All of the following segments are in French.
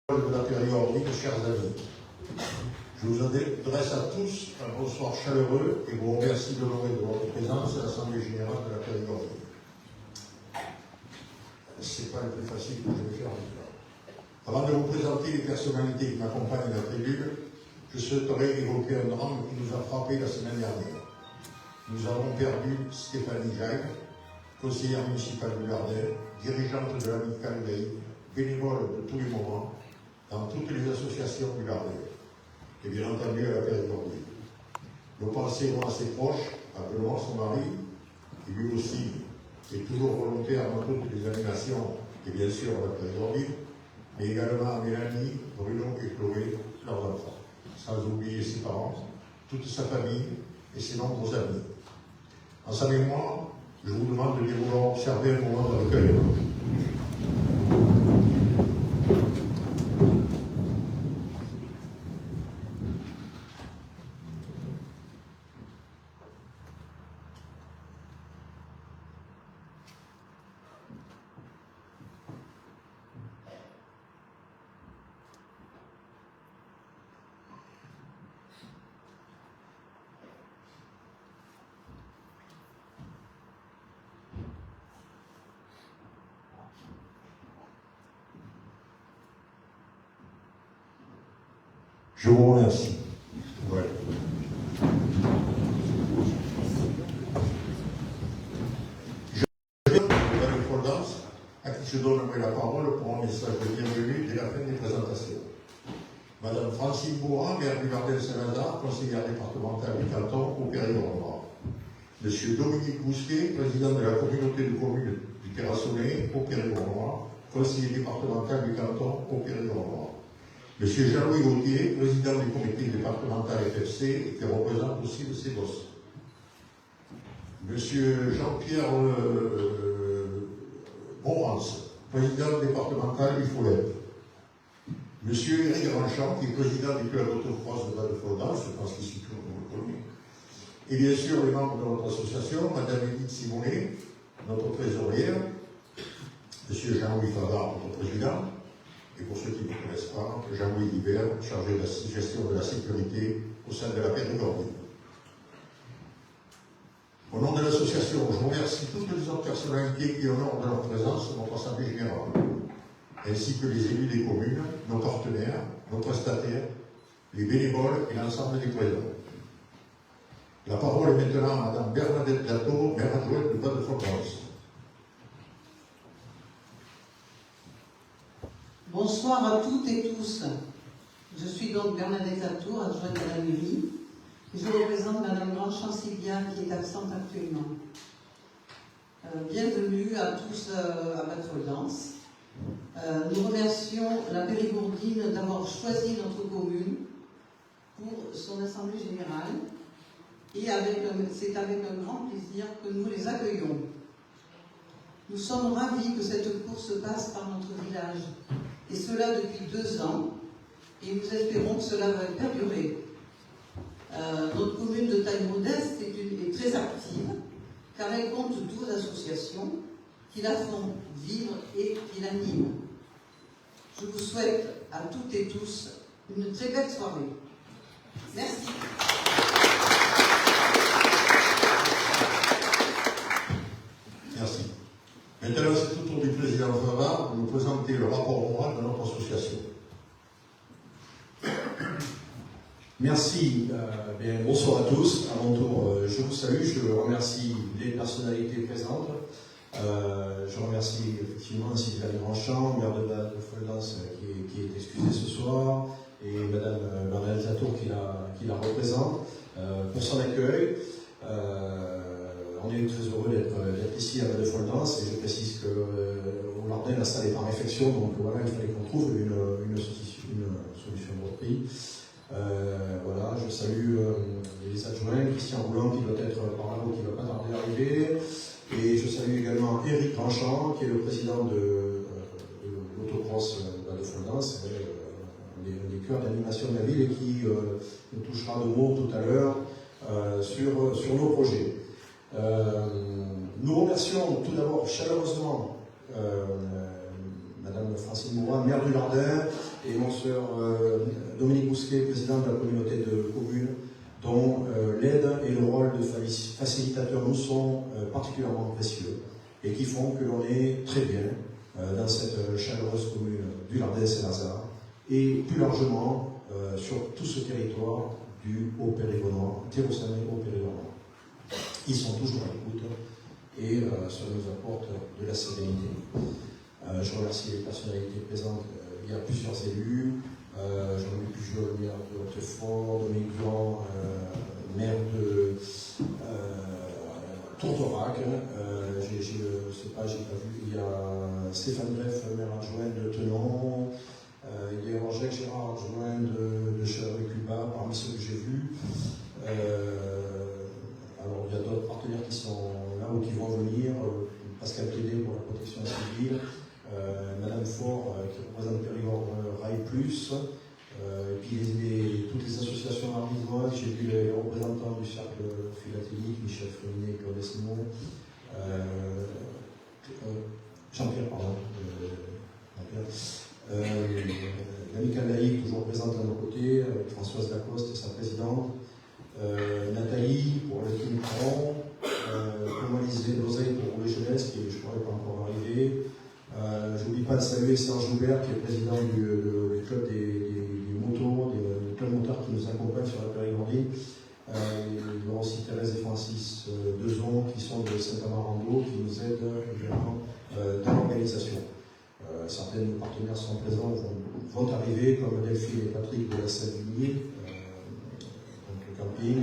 De la période, chers amis, je vous adresse à tous un bonsoir chaleureux et vous remercie d'honorer de votre présence à l'Assemblée Générale de la période. C'est pas le plus facile que je vais faire en tout cas. Avant de vous présenter les personnalités qui m'accompagnent à la tribune, je souhaiterais évoquer un drame qui nous a frappé la semaine dernière. Nous avons perdu Stéphanie Jacques, conseillère municipale de Gardel, dirigeante de l'amicale Veille, bénévole de tous les moments, dans toutes les associations du Gardel, et bien entendu à la période. Nos pensées vont à ses proches, à Benoît, son mari, qui lui aussi est toujours volontaire dans toutes les animations, et bien sûr à la période, mais également à Mélanie, Bruno et Chloé, leurs enfants, sans oublier ses parents, toute sa famille et ses nombreux amis. En sa mémoire, je vous demande de bien vouloir observer un moment de recueil. Je vous remercie. Ouais. Je vais à qui je donnerai la parole pour un message de bienvenue dès la fin des présentations. Madame Francine Bourrin, maire du Gardel-Saint-Lazare, conseillère départementale du canton au Périgord-Noir. Monsieur Dominique Bousquet, président de la communauté de communes du Terrassonnet au Périgord-Noir, conseiller départemental du canton au Périgord-Noir. Monsieur Jean-Louis Gauthier, président du comité départemental FFC, et qui représente aussi le CEBOS. Monsieur Jean-Pierre Morance, président départemental du FOLEP. Monsieur Éric Grandchamp, qui est président du club autocross de Val-de-Florence, je pense qu'ici tout le monde le connaît. Et bien sûr, les membres de notre association, Madame Edith Simonet, notre trésorière, Monsieur Jean-Louis Favard, notre président, et pour ceux qui ne connaissent pas, Jean-Louis Hibert, chargé de la gestion de la sécurité au sein de la Périgord. Au nom de l'association, je remercie toutes les autres personnalités qui honorent de leur présence notre Assemblée Générale, ainsi que les élus des communes, nos partenaires, nos prestataires, les bénévoles et l'ensemble des présents. La parole est maintenant à Mme Bernadette Plateau, maire adjointe de Val-de-Florence. Bonsoir à toutes et tous. Je suis donc Bernadette Latour, adjointe à la mairie, et je représente Madame Grandchamp-Sylvia qui est absente actuellement. Bienvenue à tous à Val-de-Florence. Nous remercions la Périgourdine d'avoir choisi notre commune pour son assemblée générale et c'est avec un grand plaisir que nous les accueillons. Nous sommes ravis que cette course passe par notre village. Et cela depuis 2 ans, et nous espérons que cela va perdurer. Notre commune de taille modeste est très active, car elle compte 12 associations qui la font vivre et qui l'animent. Je vous souhaite à toutes et tous une très belle soirée. Merci. Merci. Maintenant, c'est au tour du président Favard de nous présenter le rapport oral de notre association. Merci. Bonsoir à tous. À mon tour, je vous salue. Je remercie les personnalités présentes. Je remercie effectivement Sylvain Grandchamp, maire de Val-de-Florence, qui est excusée ce soir, et Madame Bernadette Latour qui la représente pour son accueil. On est très heureux d'être ici à Val-de-Florence, et je précise qu'au Lardin, la salle est en réflexion, donc voilà, il fallait qu'on trouve une solution de repris. Voilà, je salue les adjoints, Christian Roulant qui doit être par là ou qui ne va pas tarder à arriver, et je salue également Éric Grandchamp qui est le président de l'autocross Val-de-Florence, un des cœurs d'animation de la ville, et qui nous touchera de mots tout à l'heure sur nos projets. Nous remercions tout d'abord chaleureusement Madame Francine Bourrin, maire du Lardin, et mon sœur Dominique Bousquet, présidente de la communauté de communes, dont l'aide et le rôle de facilitateur nous sont particulièrement précieux et qui font que l'on est très bien dans cette chaleureuse commune du Lardin-Saint-Lazare et plus largement sur tout ce territoire du Haut-Périgord, Terrossanais Haut-Périgord. Ils sont toujours à l'écoute et ça nous apporte de la sérénité. Je remercie les personnalités présentes. Il y a plusieurs élus. Jean-Louis Pujol, maire de Hautefort, Dominique Blanc, maire de Tourtorac. Je sais pas, j'ai pas vu. Il y a Stéphane Greff, maire adjoint de Tenon. Il y a Jacques Gérard, adjoint de Chèvre-Cuba, parmi ceux que j'ai vus. Alors, il y a d'autres partenaires qui sont là ou qui vont venir. Pascal Pédé pour la protection civile. Madame Faure qui représente Périgord Rail Plus, et puis toutes les associations arbitrales. J'ai vu les représentants du cercle philatélique, Michel Fréminet, Claude Esmond, Jean-Pierre, pardon, l'amicale laïque toujours présente à nos côtés, avec Françoise Lacoste et sa présidente, Nathalie pour le Team Cron, Thomas Lisée d'Oseille pour Roulet Jeunesse, qui je ne pourrais pas encore arriver. J'oublie pas de saluer Serge Joubert, qui est président du club des motos, du club motard qui nous accompagne sur la Périgordie. Il y aura aussi Thérèse et Francis Dezon, qui sont de Saint-Amand-Rando, qui nous aident également dans l'organisation. Certains de nos partenaires sont présents, vont arriver, comme Delphine et Patrick de la Seine du Nil, donc le camping,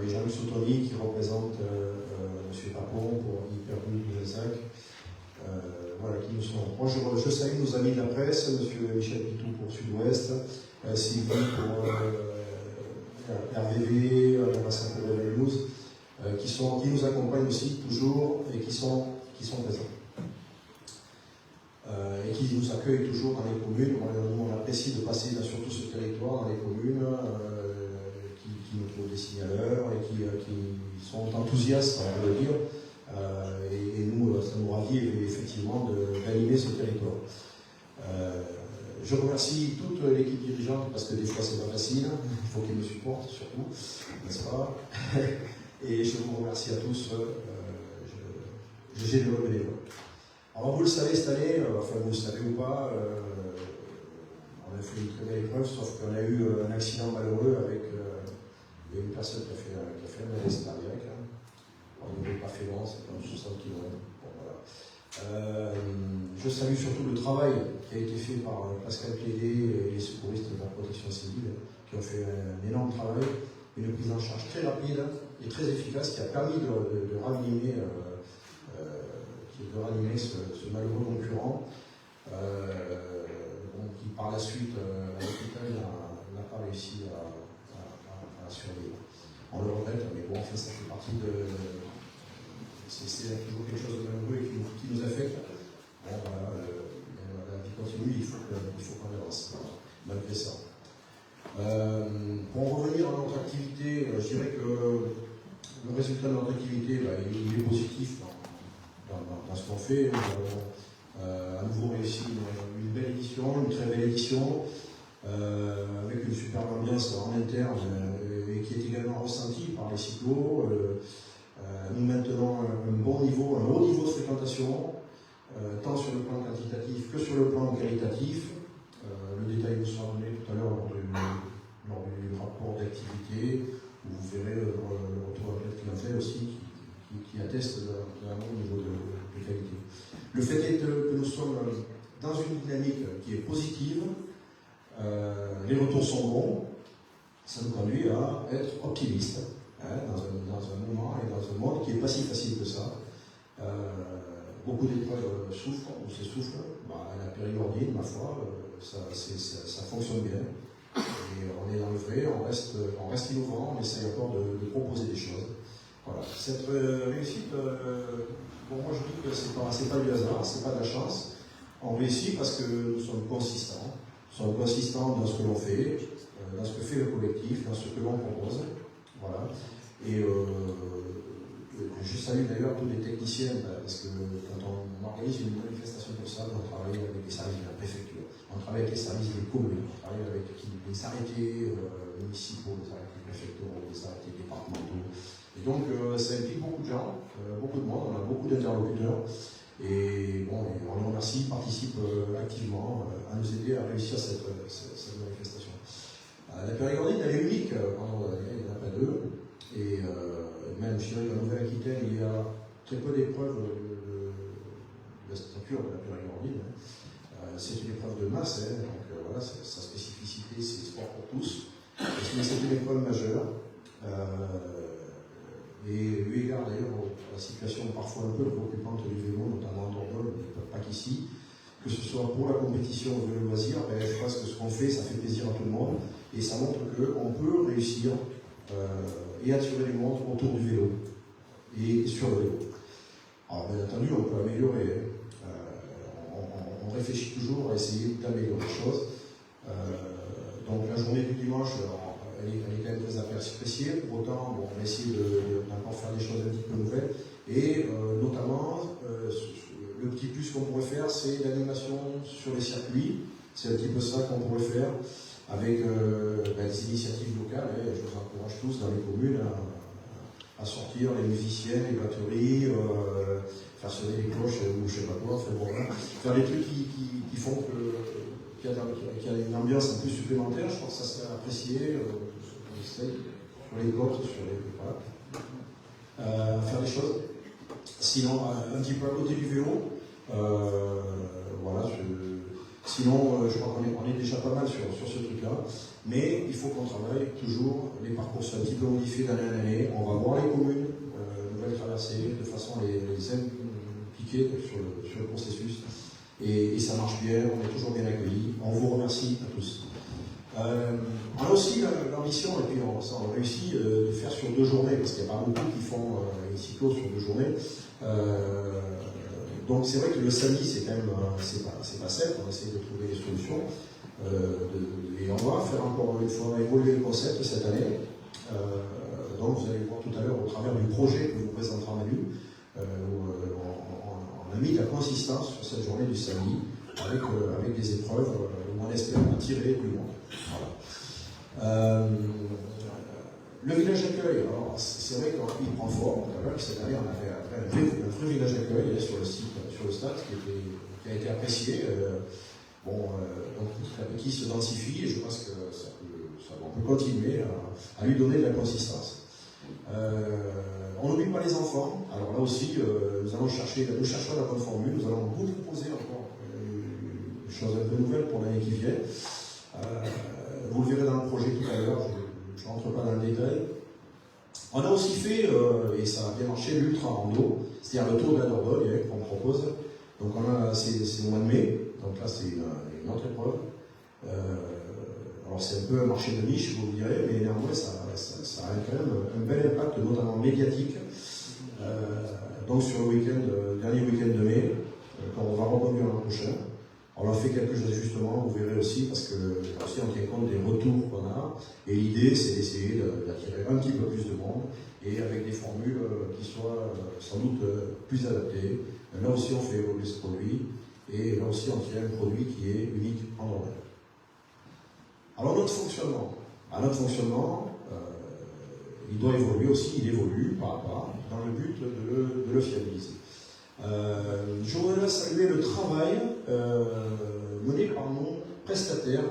et Jean-Luc Soutoni qui représente M. Papon pour Hyperlu de Zac. Voilà qui nous sont. Moi, je salue nos amis de la presse, M. Michel Pitou pour Sud-Ouest, Sylvie pour RVV, l'ambassade de la News, qui nous accompagnent aussi toujours et qui sont présents. Et qui nous accueillent toujours dans les communes. On apprécie de passer sur tout ce territoire dans les communes, qui nous trouvent des signaleurs et qui sont enthousiastes, on peut le dire. Et nous, ça nous ravit effectivement d'animer ce territoire. Je remercie toute l'équipe dirigeante parce que des fois c'est pas facile, il faut qu'ils me supportent surtout, n'est-ce pas? Et je vous remercie à tous, j'ai le bénévole. Alors vous le savez cette année, enfin vous le savez ou pas, on a fait une très belle épreuve, sauf qu'on a eu un accident malheureux avec une personne qui a fait un malaise cardiaque. On n'avait pas fait grand, c'est comme 60 km. Bon, voilà. Je salue surtout le travail qui a été fait par Pascal Plédé et les secouristes de la protection civile, qui ont fait un énorme travail, une prise en charge très rapide et très efficace qui a permis de ranimer ce malheureux concurrent, qui par la suite, à l'hôpital, n'a pas réussi à survivre. On le regrette, mais bon, enfin, ça fait partie de. C'est toujours quelque chose de malheureux qui nous affecte. Bon, voilà, la vie continue, il faut qu'on avance, malgré ça. Pour en revenir à notre activité, je dirais que le résultat de notre activité, il est positif dans ce qu'on fait. Nous avons à nouveau réussi une belle édition, une très belle édition, avec une superbe ambiance en interne et qui est également ressentie par les cyclos. Nous maintenons un haut niveau de fréquentation, tant sur le plan quantitatif que sur le plan qualitatif. Le détail vous sera donné tout à l'heure lors du rapport d'activité, où vous verrez le retour à la clientèle aussi qui atteste d'un bon niveau de qualité. Le fait est que nous sommes dans une dynamique qui est positive, les retours sont bons, ça nous conduit à être optimistes. Dans un moment et dans un monde qui n'est pas si facile que ça. Beaucoup d'épreuves souffrent ou s'essoufflent. La périgordine, ma foi, ça fonctionne bien. Et on est dans le vrai, on reste innovant, on essaye encore de proposer des choses. Voilà. Cette réussite, pour moi je dis que c'est pas du hasard, c'est pas de la chance. On réussit parce que nous sommes consistants. Nous sommes consistants dans ce que l'on fait, dans ce que fait le collectif, dans ce que l'on propose. Voilà. Et je salue d'ailleurs tous les techniciens, parce que quand on organise une manifestation comme ça, on travaille avec les services de la préfecture, on travaille avec les services des communes, on travaille avec les arrêtés municipaux, les arrêtés préfectoraux, les arrêtés départementaux. Et donc ça implique beaucoup de gens, beaucoup de monde, on a beaucoup d'interlocuteurs. Et bon, on les remercie, ils participent activement à nous aider à réussir cette manifestation. La périgordine, elle est unique en Dordogne, il n'y en a pas deux. Et même je dirais que la Nouvelle-Aquitaine, il y a très peu d'épreuves de la stature de la périgordine. C'est une épreuve de masse, hein, donc voilà, sa spécificité, c'est sport pour tous. Mais c'est une épreuve majeure. Et eu égard d'ailleurs à la situation parfois un peu préoccupante du vélo, notamment en Dordogne, mais pas qu'ici, que ce soit pour la compétition ou le loisir, je pense que ce qu'on fait, ça fait plaisir à tout le monde et ça montre qu'on peut réussir et attirer du monde autour du vélo et sur le vélo. Alors bien entendu, on peut améliorer, on réfléchit toujours à essayer d'améliorer les choses. Donc la journée du dimanche, elle est quand même très appréciée. Pour autant, bon, on va essayer d'encore faire des choses un petit peu nouvelles. Et notamment, le petit plus qu'on pourrait faire, c'est l'animation sur les circuits. C'est un petit peu ça qu'on pourrait faire avec des initiatives locales. Je vous encourage tous dans les communes à sortir les musiciens, les batteries, faire sonner les cloches ou je sais pas quoi, faire des trucs qui font qu'il y a une ambiance un peu supplémentaire. Je pense que ça serait apprécié sur les côtes, sur les faire des choses. Sinon, un petit peu à côté du vélo, voilà. Sinon, je crois qu'on est déjà pas mal sur ce truc-là, mais il faut qu'on travaille toujours. Les parcours sont un petit peu modifiés d'année en année. On va voir les communes, nouvelles traversées, de façon à les impliquer sur le processus. Et ça marche bien, on est toujours bien accueillis. On vous remercie à tous. On a aussi l'ambition, et puis on réussit de faire sur 2 journées, parce qu'il n'y a pas beaucoup qui font les cyclos sur 2 journées. Donc c'est vrai que le samedi, c'est quand même c'est pas simple, on essaie de trouver des solutions. Et on va faire encore une fois évoluer le concept cette année. Donc vous allez voir tout à l'heure au travers du projet que vous présentera Manu, on a mis de la consistance sur cette journée du samedi avec des épreuves où on espère attirer du monde. Voilà. Le village d'accueil, alors c'est vrai qu'il prend forme. Cette année, on a fait un vrai village d'accueil sur le site, sur le stade, qui a été apprécié. Donc qui se densifie et je pense que on peut continuer à lui donner de la consistance. On n'oublie pas les enfants. Alors là aussi, nous cherchons la bonne formule. Nous allons vous proposer encore une chose un peu nouvelle pour l'année qui vient. Vous le verrez dans le projet tout à l'heure. Je ne rentre pas dans le détail. On a aussi fait, et ça a bien marché, l'ultra rando, c'est-à-dire le tour de la Dordogne qu'on propose. Donc c'est au mois de mai, donc là c'est une autre épreuve. Alors c'est un peu un marché de niche, vous me direz, mais néanmoins ça a quand même un bel impact, notamment médiatique. Donc sur le dernier week-end de mai, qu'on va reconduire l'an prochain. On a fait quelques ajustements, vous verrez aussi, parce que là aussi on tient compte des retours qu'on a. Et l'idée, c'est d'essayer d'attirer un petit peu plus de monde et avec des formules qui soient sans doute plus adaptées. Là aussi, on fait évoluer ce produit et là aussi, on tient un produit qui est unique en Dordogne. Alors, notre fonctionnement, il doit évoluer aussi, il évolue pas à pas dans le but de le fiabiliser. Je voudrais saluer le travail mené par nos prestataires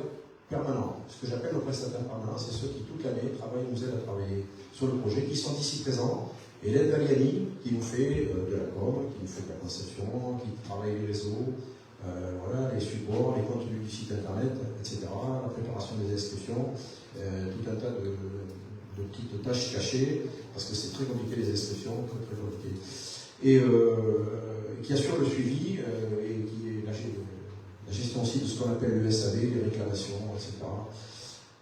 permanents. Ce que j'appelle nos prestataires permanents, c'est ceux qui toute l'année nous aident à travailler sur le projet, qui sont ici présents. Hélène Valiani, qui nous fait de la com, qui nous fait de la conception, qui travaille les réseaux, voilà, les supports, les contenus du site internet, etc., la préparation des inscriptions, tout un tas de petites tâches cachées, parce que c'est très compliqué les inscriptions, très compliqué. Et qui assure le suivi et qui est la gestion aussi de ce qu'on appelle le SAV, les réclamations, etc.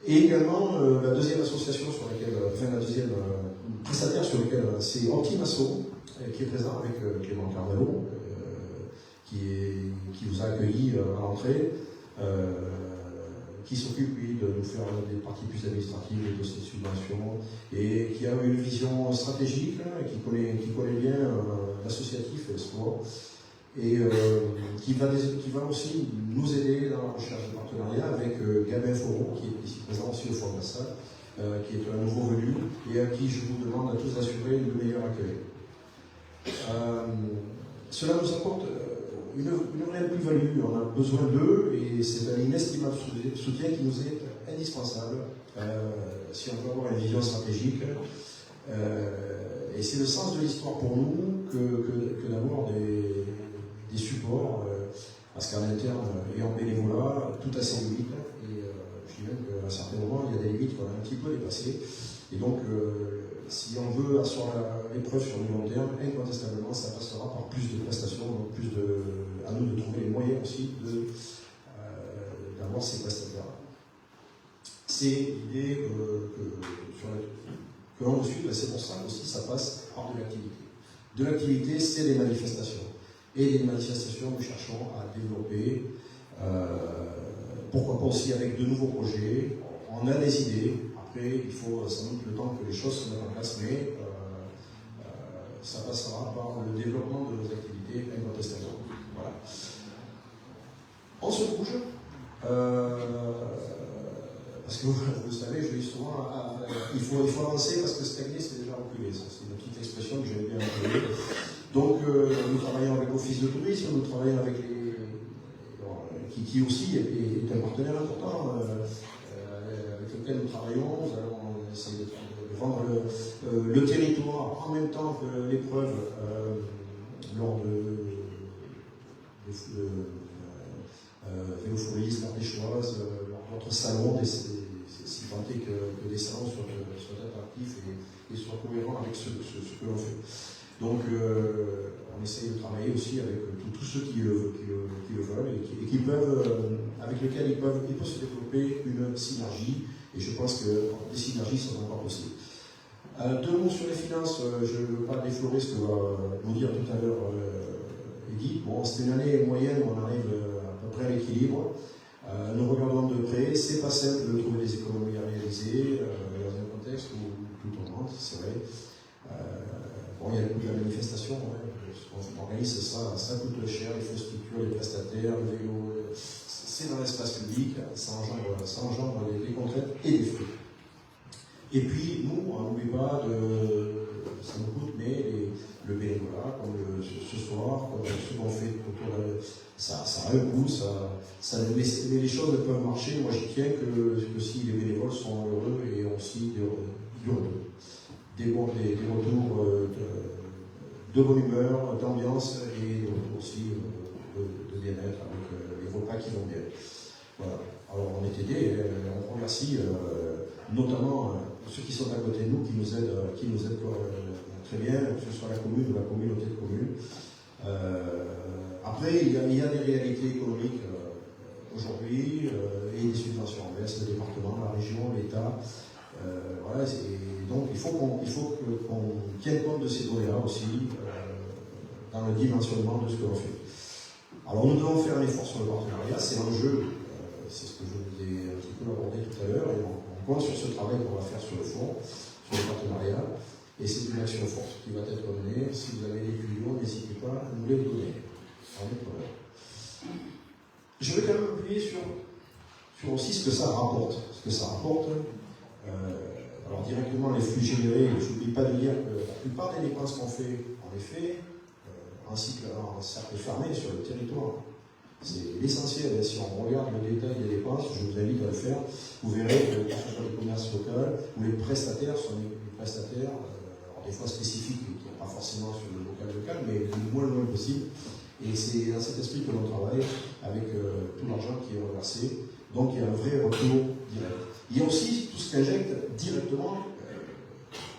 Et également la deuxième association la deuxième prestataire sur lequel c'est Optimasso, qui est présent avec Clément Carvalho, qui vous a accueilli à l'entrée, qui s'occupe, lui, de nous faire des parties plus administratives, des dossiers de subvention, et qui a une vision stratégique, qui connaît bien l'associatif et le sport, et qui va aussi nous aider dans la recherche de partenariat avec Gabin Foron, qui est ici présent aussi au fond de la salle, qui est un nouveau venu, et à qui je vous demande à tous d'assurer le meilleur accueil. Cela nous apporte une réelle plus-value, on a besoin d'eux, et c'est un inestimable soutien qui nous est indispensable si on veut avoir une vision stratégique. Et c'est le sens de l'histoire pour nous que d'avoir des supports, parce qu'en interne et en bénévolat, tout a ses limites, et je dis même qu'à un certain moment, il y a des limites qu'on a un petit peu dépassées. Et donc, si on veut asseoir l'épreuve sur le long terme, incontestablement, ça passera par plus de prestations, donc à nous de trouver les moyens aussi d'avoir ces prestataires. C'est l'idée que l'on suit, c'est pour ça aussi ça passe par de l'activité. De l'activité, c'est des manifestations. Et des manifestations, nous cherchons à développer, pourquoi pas aussi avec de nouveaux projets. On a des idées. Après, il faut sans doute le temps que les choses se mettent en place, mais ça passera par le développement de nos activités incontestablement. Voilà. On se bouge, parce que vous savez, je dis souvent, il faut avancer parce que stagner, c'est déjà reculer. C'est une petite expression que j'aime bien employer. Donc, nous travaillons avec l'Office de tourisme, nous travaillons avec qui aussi est un partenaire important. Avec lequel nous travaillons, nous allons essayer de vendre le territoire en même temps que l'épreuve lors de Vélofourisme, Ardéchoise, notre salon, si tant est que des salons soient attractifs et soient cohérents avec ce que l'on fait. Donc, on essaye de travailler aussi avec tous ceux qui le veulent et qui peuvent, avec lesquels il peut se développer une synergie. Et je pense que des synergies sont encore possibles. Deux mots sur les finances, je ne veux pas déflorer ce que va vous dire tout à l'heure Edith. Bon, c'est une année moyenne où on arrive à peu près à l'équilibre. Nous regardons de près, c'est pas simple de trouver des économies à réaliser dans un contexte où tout augmente, c'est vrai. Bon, il y a le coût de la manifestation, on organise ça coûte cher, les infrastructures, les prestataires, le vélo, c'est dans l'espace public, ça engendre des contraintes et des frais. Et puis, nous, on n'oublie pas ça nous coûte, mais le bénévolat, comme ce soir, comme ce qu'on fait autour de ça a un coût, mais les choses ne peuvent marcher. Moi, j'y tiens que si les bénévoles sont heureux et aussi des retours de bonne humeur, d'ambiance et aussi de bien-être avec les repas qui vont bien. Voilà. Alors on est aidés, on remercie notamment ceux qui sont à côté de nous, qui nous aident très bien, que ce soit la commune ou la communauté de communes. Après, il y a des réalités économiques aujourd'hui et des subventions en baisse, le département, la région, l'État. Voilà, donc il faut qu'on tienne compte de ces données-là aussi dans le dimensionnement de ce que l'on fait. Alors nous devons faire un effort sur le partenariat, c'est l'enjeu, c'est ce que je vous ai un petit peu abordé tout à l'heure, et on compte sur ce travail qu'on va faire sur le fond, sur le partenariat, et c'est une action forte qui va être menée. Si vous avez des tuyaux, n'hésitez pas à nous les donner. Je vais quand même appuyer sur aussi ce que ça rapporte. Alors directement les flux générés, je n'oublie pas de dire que la plupart des dépenses qu'on fait, en effet, en cercle fermé sur le territoire. C'est l'essentiel. Et si on regarde le détail des dépenses, je vous invite à le faire, vous verrez que ce soit les commerces locaux ou les prestataires sont des prestataires, alors des fois spécifiques, qui ne sont pas forcément sur le local, mais le moins loin possible. Et c'est dans cet esprit que l'on travaille avec tout l'argent qui est reversé. Donc il y a un vrai retour direct. Il y a aussi tout ce qu'injectent directement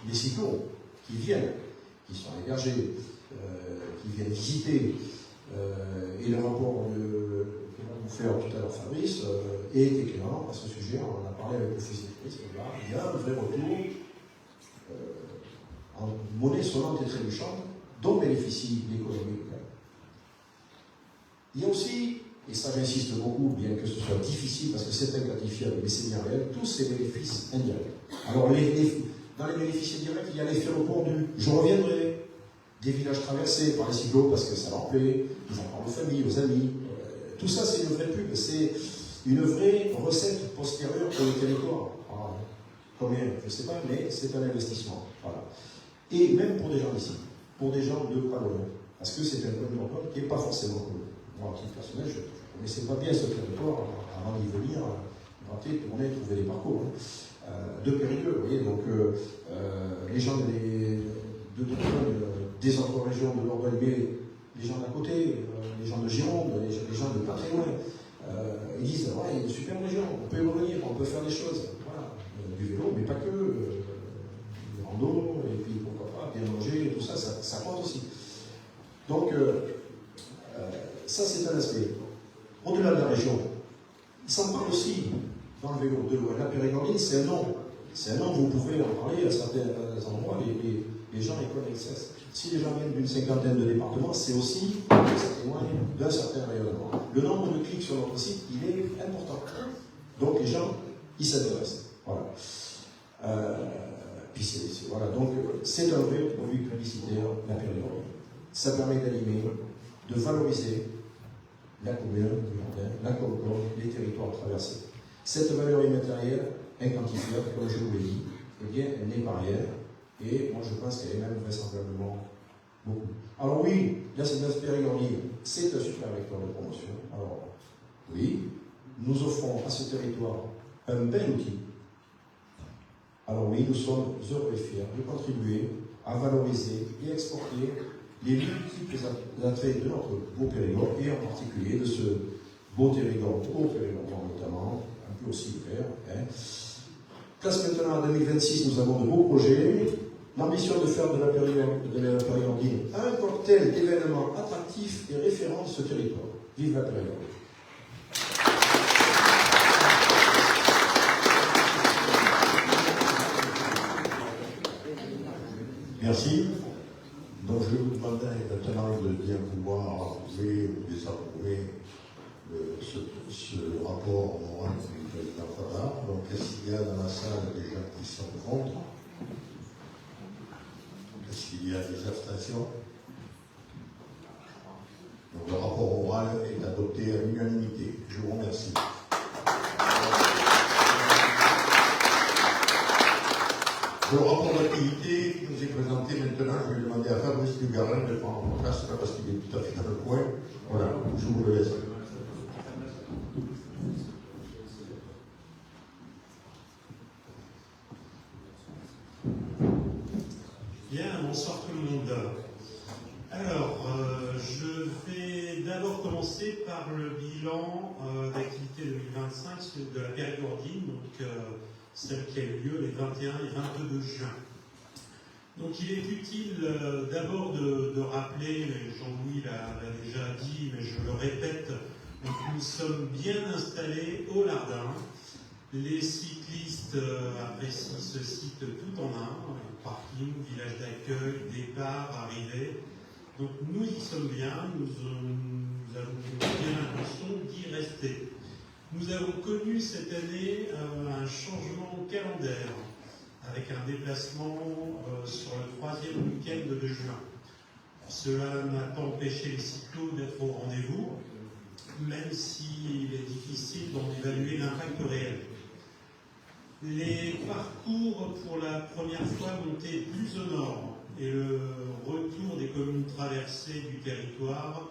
les cyclones qui viennent, qui sont hébergés, qui viennent visiter. Et le rapport que va vous faire tout à l'heure Fabrice est éclairant à ce sujet. On en a parlé avec l'Office de tourisme. Il y a un vrai retour en monnaie sonnante et trébuchante dont bénéficie l'économie locale. Il y a aussi et ça j'insiste beaucoup, bien que ce soit difficile, parce que c'est inquantifiable, mais c'est bien réel, tous ces bénéfices indirects. Alors, dans les bénéfices indirects, il y a l'effet repordu. Je reviendrai des villages traversés par les cyclos, parce que ça leur plaît, ils en parlent aux familles, aux amis. Tout ça, c'est une vraie pub, c'est une vraie recette postérieure pour le territoire. Alors, combien, je ne sais pas, mais c'est un investissement. Voilà. Et même pour des gens ici, pour des gens de pas loin, parce que c'est un connu qui n'est pas forcément connu. Moi, à titre personnel, je ne connaissais pas bien ce territoire avant d'y venir, gratter, tourner, trouver des parcours. De Périgueux, vous voyez, donc les gens des autres régions de l'Ordogne, mais les gens d'à côté, les gens de Gironde, les gens de pas très loin, ils disent ouais, il y a une super région, on peut y revenir, on peut faire des choses. Voilà, du vélo, mais pas que, du rando, et puis pourquoi pas, bien manger, tout ça, ça compte aussi. Donc, ça c'est un aspect. Au-delà de la région, il s'en parle aussi dans le vélo de loin. La Périgordine, c'est un nom. C'est un nom, vous pouvez en parler à certains endroits, les gens y connaissent. Si les gens viennent d'une cinquantaine de départements, c'est aussi d'un certain rayonnement. Le nombre de clics sur notre site, il est important. Donc les gens, ils s'intéressent. Voilà. Voilà. Donc c'est un vrai produit publicitaire, la Périgordine. Ça permet d'animer, de valoriser la commune, la Concorde, les territoires traversés. Cette valeur immatérielle, inquantifiable, comme je vous l'ai dit, eh bien, elle n'est pas rien. Et moi, je pense qu'elle est même vraisemblablement beaucoup. Alors oui, là, c'est notre Périgordine, c'est un super vecteur de promotion. Alors, oui, nous offrons à ce territoire un bel outil. Alors oui, nous sommes heureux et fiers de contribuer à valoriser et exporter les multiples attraits de notre beau Périgord, et en particulier de ce beau Périgord, haut Périgord notamment, un peu aussi le vert. Place maintenant à 2026, nous avons de beaux projets. L'ambition de faire de la Périgordine un cocktail d'événements attractifs et référents de ce territoire. Vive la Périgordine. Merci. Donc je vous demandais maintenant de bien pouvoir approuver ou désapprouver ce rapport moral du président Favard. Donc est-ce qu'il y a dans la salle des gens qui sont contre? Est-ce qu'il y a des abstentions? Donc le rapport oral est adopté à l'unanimité. Je vous remercie. Le rapport d'activité qui nous est présenté maintenant, je vais demander à Fabrice Dugarin de prendre place là parce qu'il est tout à fait dans le coin. Voilà, je vous le laisse. Bien, bonsoir tout le monde. Alors, je vais d'abord commencer par le bilan d'activité 2025 de la Périgordine, donc celle qui a eu lieu les 21 et 22 juin. Donc il est utile d'abord de rappeler, Jean-Louis l'a déjà dit, mais je le répète, donc nous sommes bien installés au Lardin. Les cyclistes apprécient ce site tout en un, parking, village d'accueil, départ, arrivée. Donc nous y sommes bien, nous avons bien l'intention d'y rester. Nous avons connu cette année un changement calendaire avec un déplacement sur le 3e week-end de juin. Cela n'a pas empêché les cyclos d'être au rendez-vous, même s'il est difficile d'en évaluer l'impact réel. Les parcours pour la première fois montaient plus au nord et le retour des communes traversées du territoire,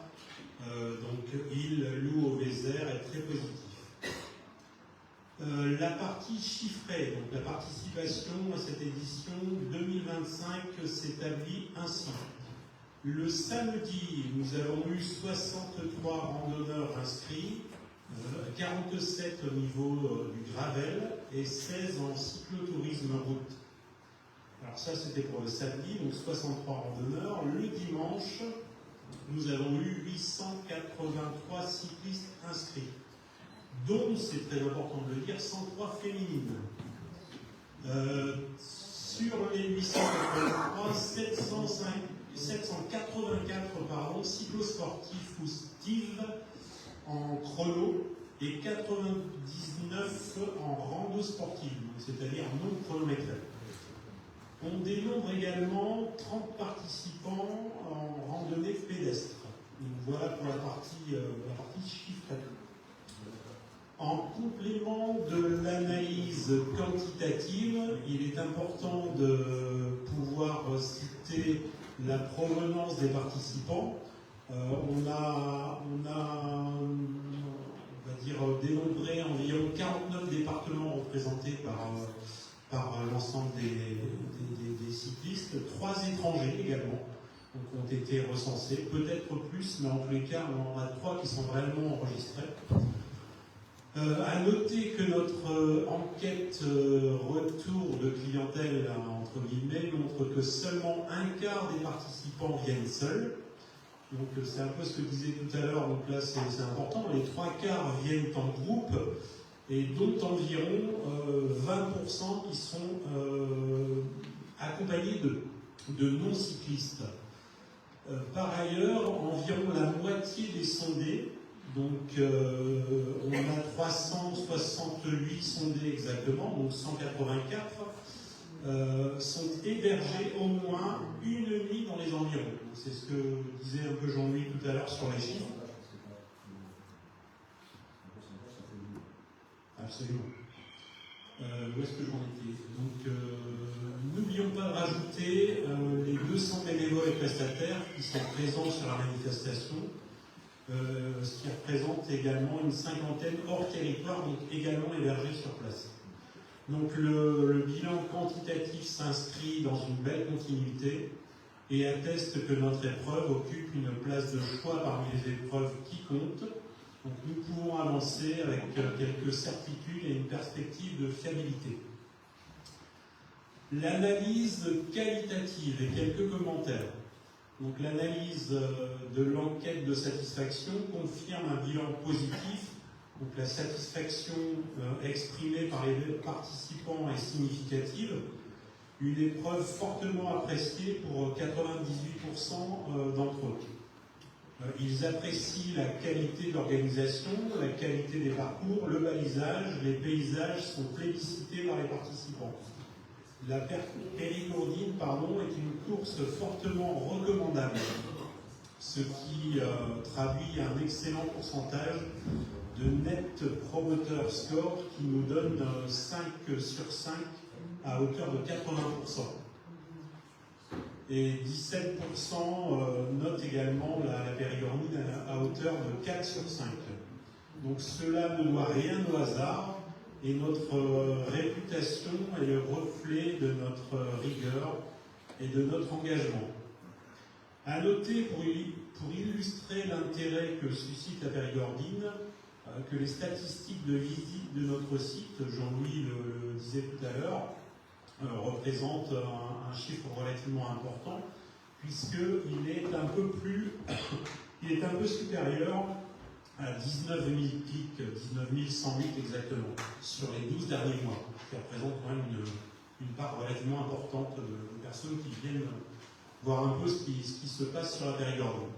donc Île, Loup, Vézère, est très positif. La partie chiffrée, donc la participation à cette édition 2025 s'établit ainsi. Le samedi, nous avons eu 63 randonneurs inscrits, 47 au niveau du gravel et 16 en cyclotourisme route. Alors ça c'était pour le samedi, donc 63 randonneurs. Le dimanche, nous avons eu 883 cyclistes inscrits, dont, c'est très important de le dire, 103 féminines. Sur les 883, 784 cyclosportifs ou Steve en chrono et 99 en rando sportive, c'est-à-dire non chronométré. On dénombre également 30 participants en randonnée pédestre. Donc voilà pour la partie chiffrée. En complément de l'analyse quantitative, il est important de pouvoir citer la provenance des participants. On va dire, dénombré environ 49 départements représentés par l'ensemble des cyclistes, 3 étrangers également donc, ont été recensés, peut-être plus, mais en tous les cas, on en a 3 qui sont réellement enregistrés. À noter que notre enquête retour de clientèle, entre guillemets, montre que seulement un quart des participants viennent seuls. Donc c'est un peu ce que disait tout à l'heure, donc là c'est important, les 3 quarts viennent en groupe, et dont environ 20% qui sont accompagnés de non-cyclistes. Par ailleurs, environ la moitié des sondés, donc on a 368 sondés exactement, donc 184, sont hébergés au moins une nuit dans les environs. C'est ce que disait un peu Jean-Louis tout à l'heure sur les chiffres. Absolument. Où est-ce que j'en étais? Donc, n'oublions pas de rajouter les 200 bénévoles et prestataires qui sont présents sur la manifestation, ce qui représente également une cinquantaine hors territoire, donc également hébergés sur place. Donc le bilan quantitatif s'inscrit dans une belle continuité et atteste que notre épreuve occupe une place de choix parmi les épreuves qui comptent. Donc nous pouvons avancer avec quelques certitudes et une perspective de fiabilité. L'analyse qualitative et quelques commentaires. Donc l'analyse de l'enquête de satisfaction confirme un bilan positif. Donc la satisfaction exprimée par les participants est significative. Une épreuve fortement appréciée pour 98% d'entre eux. Ils apprécient la qualité de l'organisation, la qualité des parcours, le balisage, les paysages sont plébiscités par les participants. La Périgourdine, est une course fortement recommandable, ce qui traduit un excellent pourcentage de net promoter score qui nous donne 5 sur 5 à hauteur de 80%. Et 17% notent également la Périgourdine à hauteur de 4 sur 5. Donc cela ne doit rien au hasard et notre réputation est le reflet de notre rigueur et de notre engagement. À noter, pour illustrer l'intérêt que suscite la Périgourdine, que les statistiques de visite de notre site, Jean-Louis le disait tout à l'heure, représentent un chiffre relativement important, puisqu'il est un peu supérieur à 19 000 clics, 19 108 exactement, sur les 12 derniers mois, ce qui représente quand même une part relativement importante de personnes qui viennent voir un peu ce qui se passe sur la Périgourdine.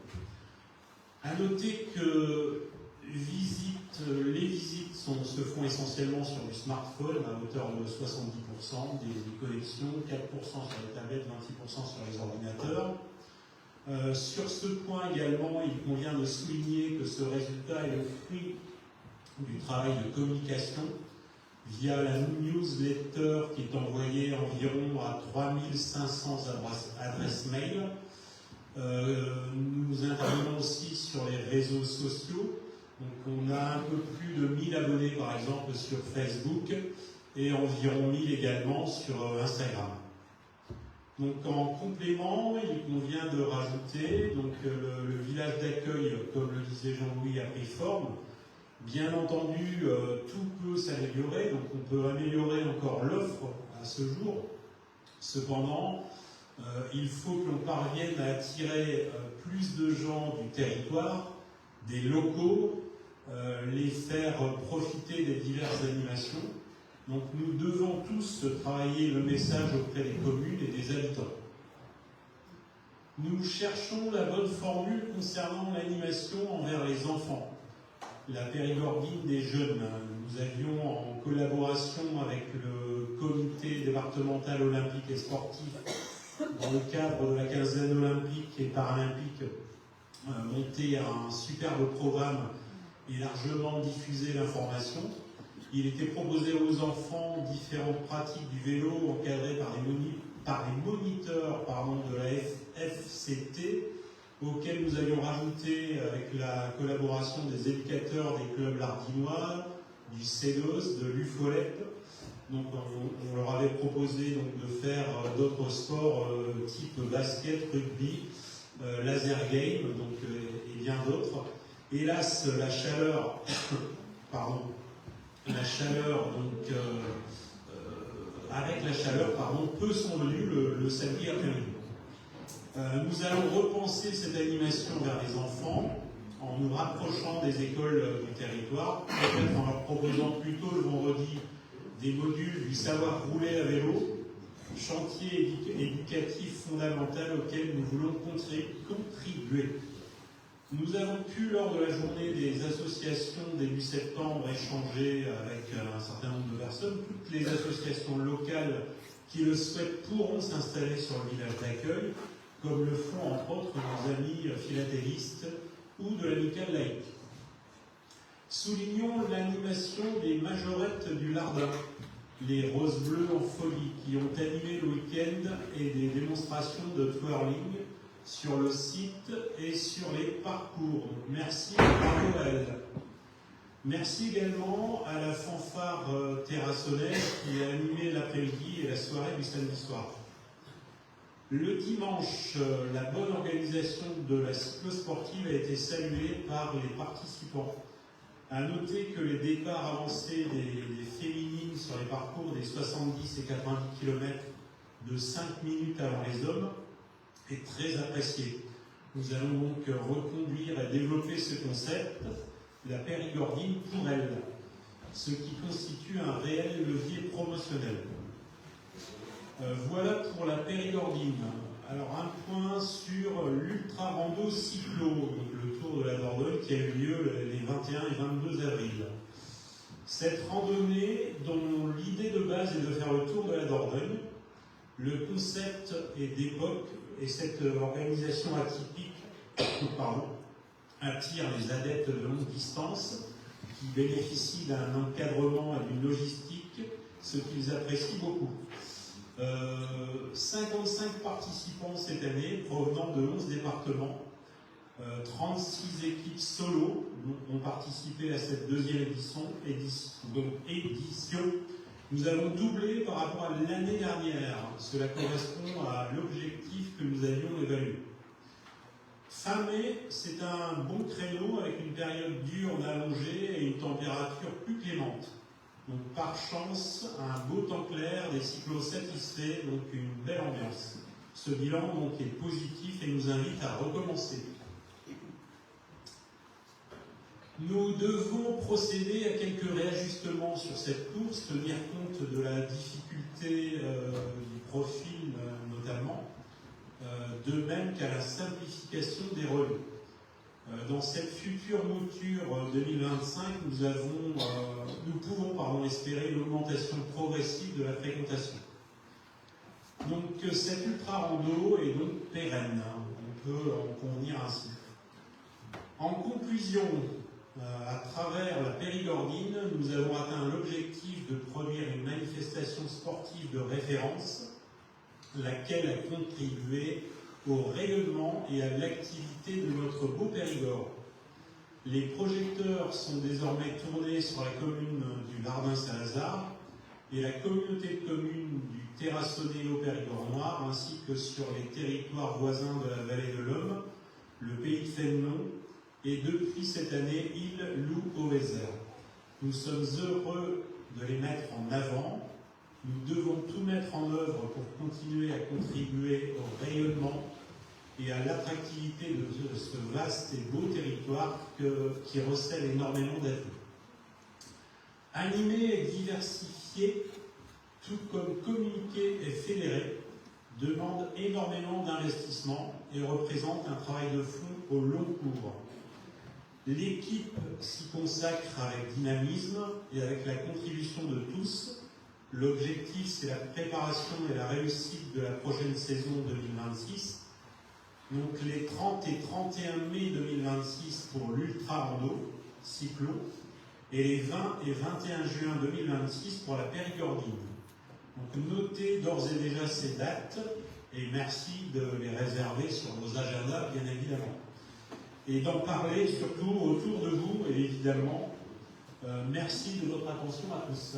À noter que les visites se font essentiellement sur du smartphone à hauteur de 70%, des connexions, 4% sur les tablettes, 26% sur les ordinateurs. Sur ce point également, il convient de souligner que ce résultat est le fruit du travail de communication via la newsletter qui est envoyée environ à 3500 adresses mail. Nous intervenons aussi sur les réseaux sociaux. Donc on a un peu plus de 1000 abonnés par exemple sur Facebook et environ 1000 également sur Instagram. Donc en complément, il convient de rajouter donc, le village d'accueil, comme le disait Jean-Louis, a pris forme. Bien entendu, tout peut s'améliorer, donc on peut améliorer encore l'offre à ce jour. Cependant, il faut que l'on parvienne à attirer plus de gens du territoire, des locaux, les faire profiter des diverses animations. Donc nous devons tous travailler le message auprès des communes et des habitants. Nous cherchons la bonne formule concernant l'animation envers les enfants. la Périgordine des jeunes. Nous avions, en collaboration avec le comité départemental olympique et sportif, dans le cadre de la quinzaine olympique et paralympique, monté un superbe programme et largement diffusé l'information. Il était proposé aux enfants différentes pratiques du vélo encadrées par les moniteurs de la FCT, auxquels nous avions rajouté, avec la collaboration des éducateurs des clubs lardinois, du CEDOS, de l'UFOLEP. Donc on leur avait proposé de faire d'autres sports type basket, rugby, laser game, et bien d'autres. Hélas, la chaleur, peu sont venus le samedi après-midi. Nous allons repenser cette animation vers les enfants en nous rapprochant des écoles du territoire, peut-être en leur proposant plutôt le vendredi des modules du savoir rouler à vélo, chantier éducatif fondamental auquel nous voulons contribuer. Nous avons pu, lors de la journée des associations début septembre, échanger avec un certain nombre de personnes. Toutes les associations locales qui le souhaitent pourront s'installer sur le village d'accueil, comme le font entre autres nos amis philatélistes ou de l'amicale laïque. Soulignons l'animation des majorettes du Lardin, les roses bleues en folie, qui ont animé le week-end et des démonstrations de twirling sur le site et sur les parcours. Donc, merci, bravo à elles. Merci également à la fanfare terrassonnaise qui a animé l'après-midi et la soirée du samedi soir. Le dimanche, la bonne organisation de la cyclosportive a été saluée par les participants. À noter que les départs avancés des féminines sur les parcours des 70 et 90 km de 5 minutes avant les hommes est très apprécié. Nous allons donc reconduire et développer ce concept, la Périgordine pour elle, ce qui constitue un réel levier promotionnel. Voilà pour la Périgordine. Alors un point sur l'Ultra Rando Cyclo, donc le Tour de la Dordogne qui a eu lieu les 21 et 22 avril. Cette randonnée, dont l'idée de base est de faire le tour de la Dordogne, le concept est d'époque et cette organisation atypique attire les adeptes de longue distance qui bénéficient d'un encadrement et d'une logistique, ce qu'ils apprécient beaucoup. 55 participants cette année provenant de 11 départements, 36 équipes solo ont participé à cette deuxième édition. Nous avons doublé par rapport à l'année dernière. Cela correspond à l'objectif que nous avions évalué. Fin mai, c'est un bon créneau avec une période diurne allongée et une température plus clémente. Donc par chance, un beau temps clair, des cyclos satisfaits, donc une belle ambiance. Ce bilan donc est positif et nous invite à recommencer. Nous devons procéder à quelques réajustements sur cette course, tenir compte de la difficulté du profil notamment, de même qu'à la simplification des relais. Dans cette future mouture 2025, nous pouvons espérer l'augmentation progressive de la fréquentation. Donc cet ultra-rando est donc pérenne, on peut en convenir ainsi. En conclusion, à travers la Périgordine, nous avons atteint l'objectif de produire une manifestation sportive de référence, laquelle a contribué au rayonnement et à l'activité de notre beau Périgord. Les projecteurs sont désormais tournés sur la commune du Lardin-Saint-Lazare et la communauté de communes du Terrassonnais au Périgord noir, ainsi que sur les territoires voisins de la vallée de l'Homme, le pays de Fénelon, et depuis cette année, Île-Loup-au-Vézère. Nous sommes heureux de les mettre en avant. Nous devons tout mettre en œuvre pour continuer à contribuer au rayonnement et à l'attractivité de ce vaste et beau territoire qui recèle énormément d'atouts. Animé et diversifié, tout comme communiqué et fédéré, demande énormément d'investissement et représente un travail de fond au long cours. L'équipe s'y consacre avec dynamisme et avec la contribution de tous. L'objectif, c'est la préparation et la réussite de la prochaine saison 2026. Donc les 30 et 31 mai 2026 pour l'Ultra Rando Cyclo et les 20 et 21 juin 2026 pour la Périgordine. Donc notez d'ores et déjà ces dates et merci de les réserver sur vos agendas, bien évidemment. Et d'en parler surtout autour de vous, et évidemment, merci de votre attention à tous.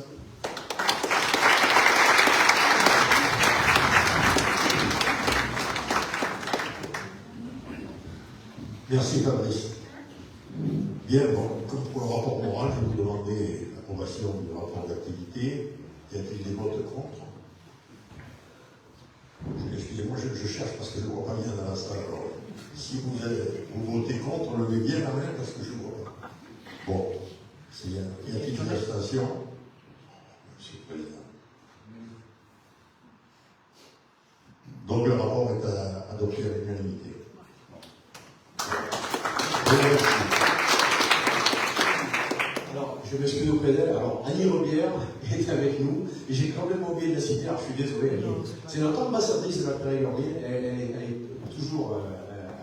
Merci Fabrice. Bien, bon, comme pour le rapport moral, je vais vous demander l'approbation du rapport d'activité. Y a-t-il des votes contre? Excusez-moi, je cherche parce que je ne vois pas bien dans la salle. Alors, si vous votez contre, levez bien la main parce que je ne vois pas. Bon, y a-t-il une abstention? Monsieur le Président. Donc le rapport est adopté à l'unanimité. Alors, je m'excuse auprès d'elle. Alors, Annie Rebière est avec nous. Et j'ai quand même oublié de la citer. Alors, je suis désolé. C'est notre ambassadrice de la Périgordine. Elle est toujours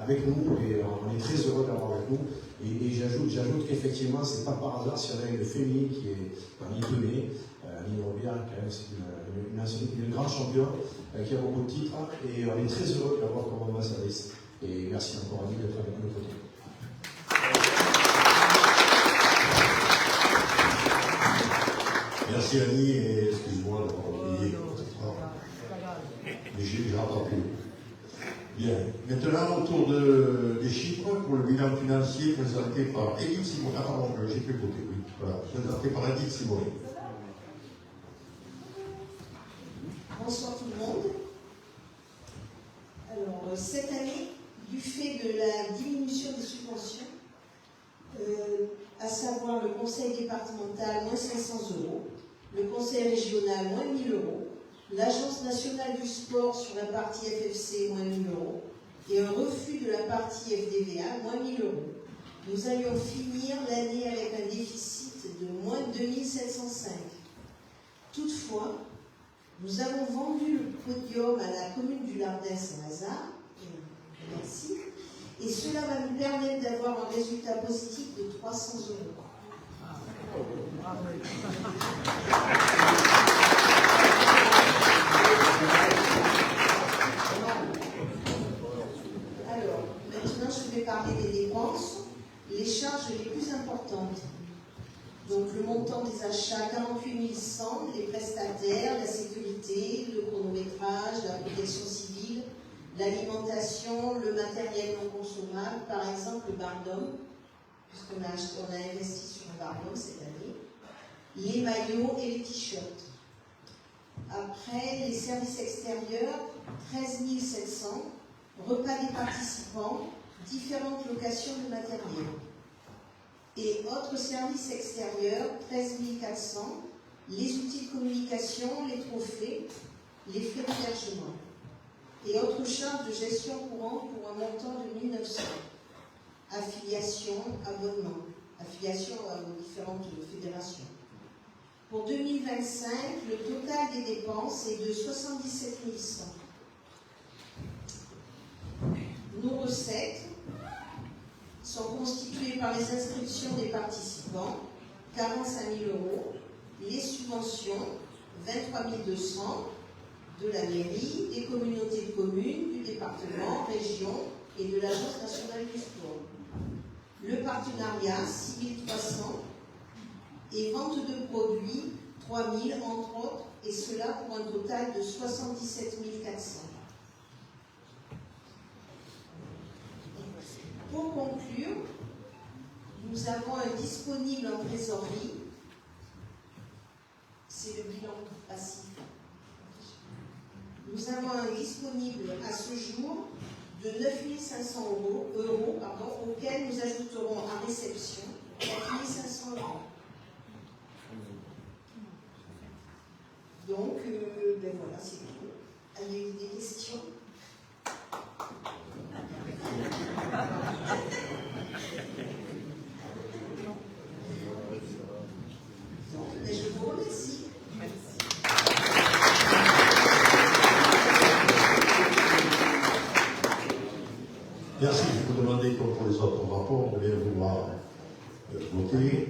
avec nous et on est très heureux d'avoir avec nous. Et j'ajoute qu'effectivement, c'est pas par hasard si on a une féminine qui est parmi les Annie Rebière, quand même, c'est une grande championne qui a beaucoup de titres. Et on est très heureux de l'avoir comme ambassadrice. Et merci encore Annie d'être avec nous aujourd'hui. Merci Annie et excuse-moi d'avoir oublié. Mais j'ai entendu. Bien. Maintenant, autour des chiffres pour le bilan financier présenté par Edith Simon. Ah pardon, j'ai fait voter, oui. Voilà, présenté par Edith Simon. Bonsoir tout le monde. Alors, cette année, du fait de la diminution des subventions, à savoir le conseil départemental, moins 500 €, le conseil régional, moins 1 000 €, l'agence nationale du sport sur la partie FFC, moins 1 000 € et un refus de la partie FDVA, moins 1 000 €. Nous allions finir l'année avec un déficit de moins 2 705. Toutefois, nous avons vendu le podium à la commune du Lardin-Saint-Lazare, merci, et cela va nous permettre d'avoir un résultat positif de 300 €. Alors, maintenant je vais parler des dépenses, les charges les plus importantes. Donc le montant des achats, 48 100, les prestataires, la sécurité, le chronométrage, la protection civile, l'alimentation, le matériel non consommable, par exemple le bardome, puisqu'on a investi sur un bardome cette année, les maillots et les t-shirts. Après, les services extérieurs, 13 700, repas des participants, différentes locations de matériel. Et autres services extérieurs, 13 400, les outils de communication, les trophées, les frais d'hébergement. Et autres charges de gestion courante pour un montant de 1 900. Affiliation, abonnement, affiliation aux différentes fédérations. Pour 2025, le total des dépenses est de 77 100. Nos recettes sont constituées par les inscriptions des participants, 45 000 €, les subventions, 23 200 de la mairie, des communautés de communes, du département, région et de l'Agence nationale du sport. Le partenariat, 6 300 et vente de produits, 3 000 entre autres, et cela pour un total de 77 400. Pour conclure, nous avons un disponible en trésorerie, c'est le bilan passif. Nous avons un disponible à ce jour de 9 500 €, auquel nous ajouterons à réception 4 500 €. Donc, ben voilà, c'est tout. Avez-vous des questions? Merci. Je vous demandais, comme pour les autres rapports, de bien vouloir voter.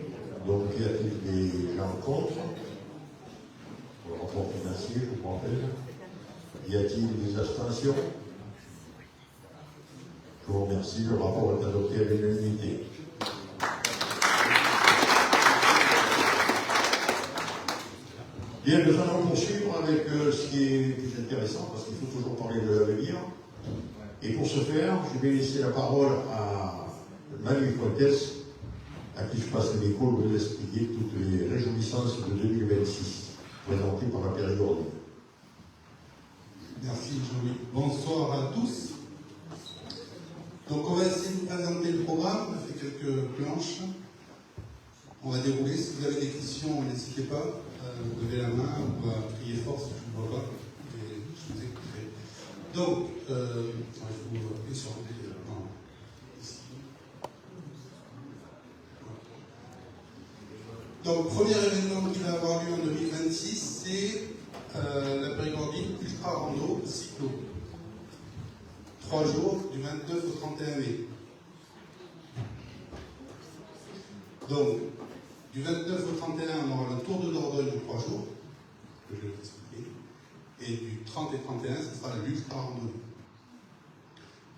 Donc, y a-t-il des gens contre? Pour le rapport financier, je vous rappelle. Y a-t-il des abstentions? Je vous remercie. Le rapport est adopté à l'unanimité. Bien, nous allons poursuivre avec ce qui est plus intéressant, parce qu'il faut toujours parler de l'avenir. Et pour ce faire, je vais laisser la parole à Manu Fuentes, à qui je passe le micro pour vous expliquer toutes les réjouissances de 2026, présentées par la période. Merci Jean-Louis. Bonsoir à tous. Donc on va essayer de vous présenter le programme. On a fait quelques planches. On va dérouler. Si vous avez des questions, n'hésitez pas à lever la main ou à crier fort si je ne vous vois pas. Et je vous écouterai. Donc, il faut appuyer sur ici. Donc, premier événement qui va avoir lieu en 2026, c'est la Périgordine Ultra Rando Cyclo. 3 jours, du 29 au 31 mai. Donc, du 29 au 31, on aura le Tour de Dordogne de 3 jours, que je vais vous expliquer. Et du 30 et 31, ce sera l'Ultra Randonnée.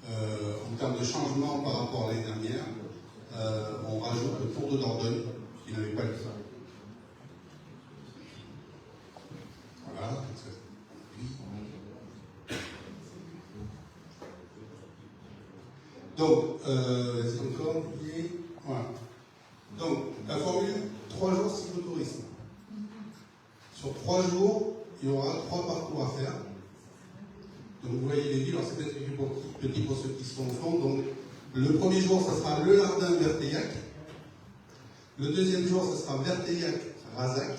En termes de changement par rapport à l'année dernière, on rajoute le Tour de Dordogne, qui n'avait pas le temps. Voilà. Donc, est-ce encore voilà. Donc, la formule, 3 jours cyclotourisme. Sur 3 jours, il y aura 3 parcours à faire. Donc, vous voyez les villes, alors c'est peut-être petit pour ceux qui se confondent. Donc, le premier jour, ça sera Le Lardin-Verteillac. Le deuxième jour, ça sera Verteillac-Razac.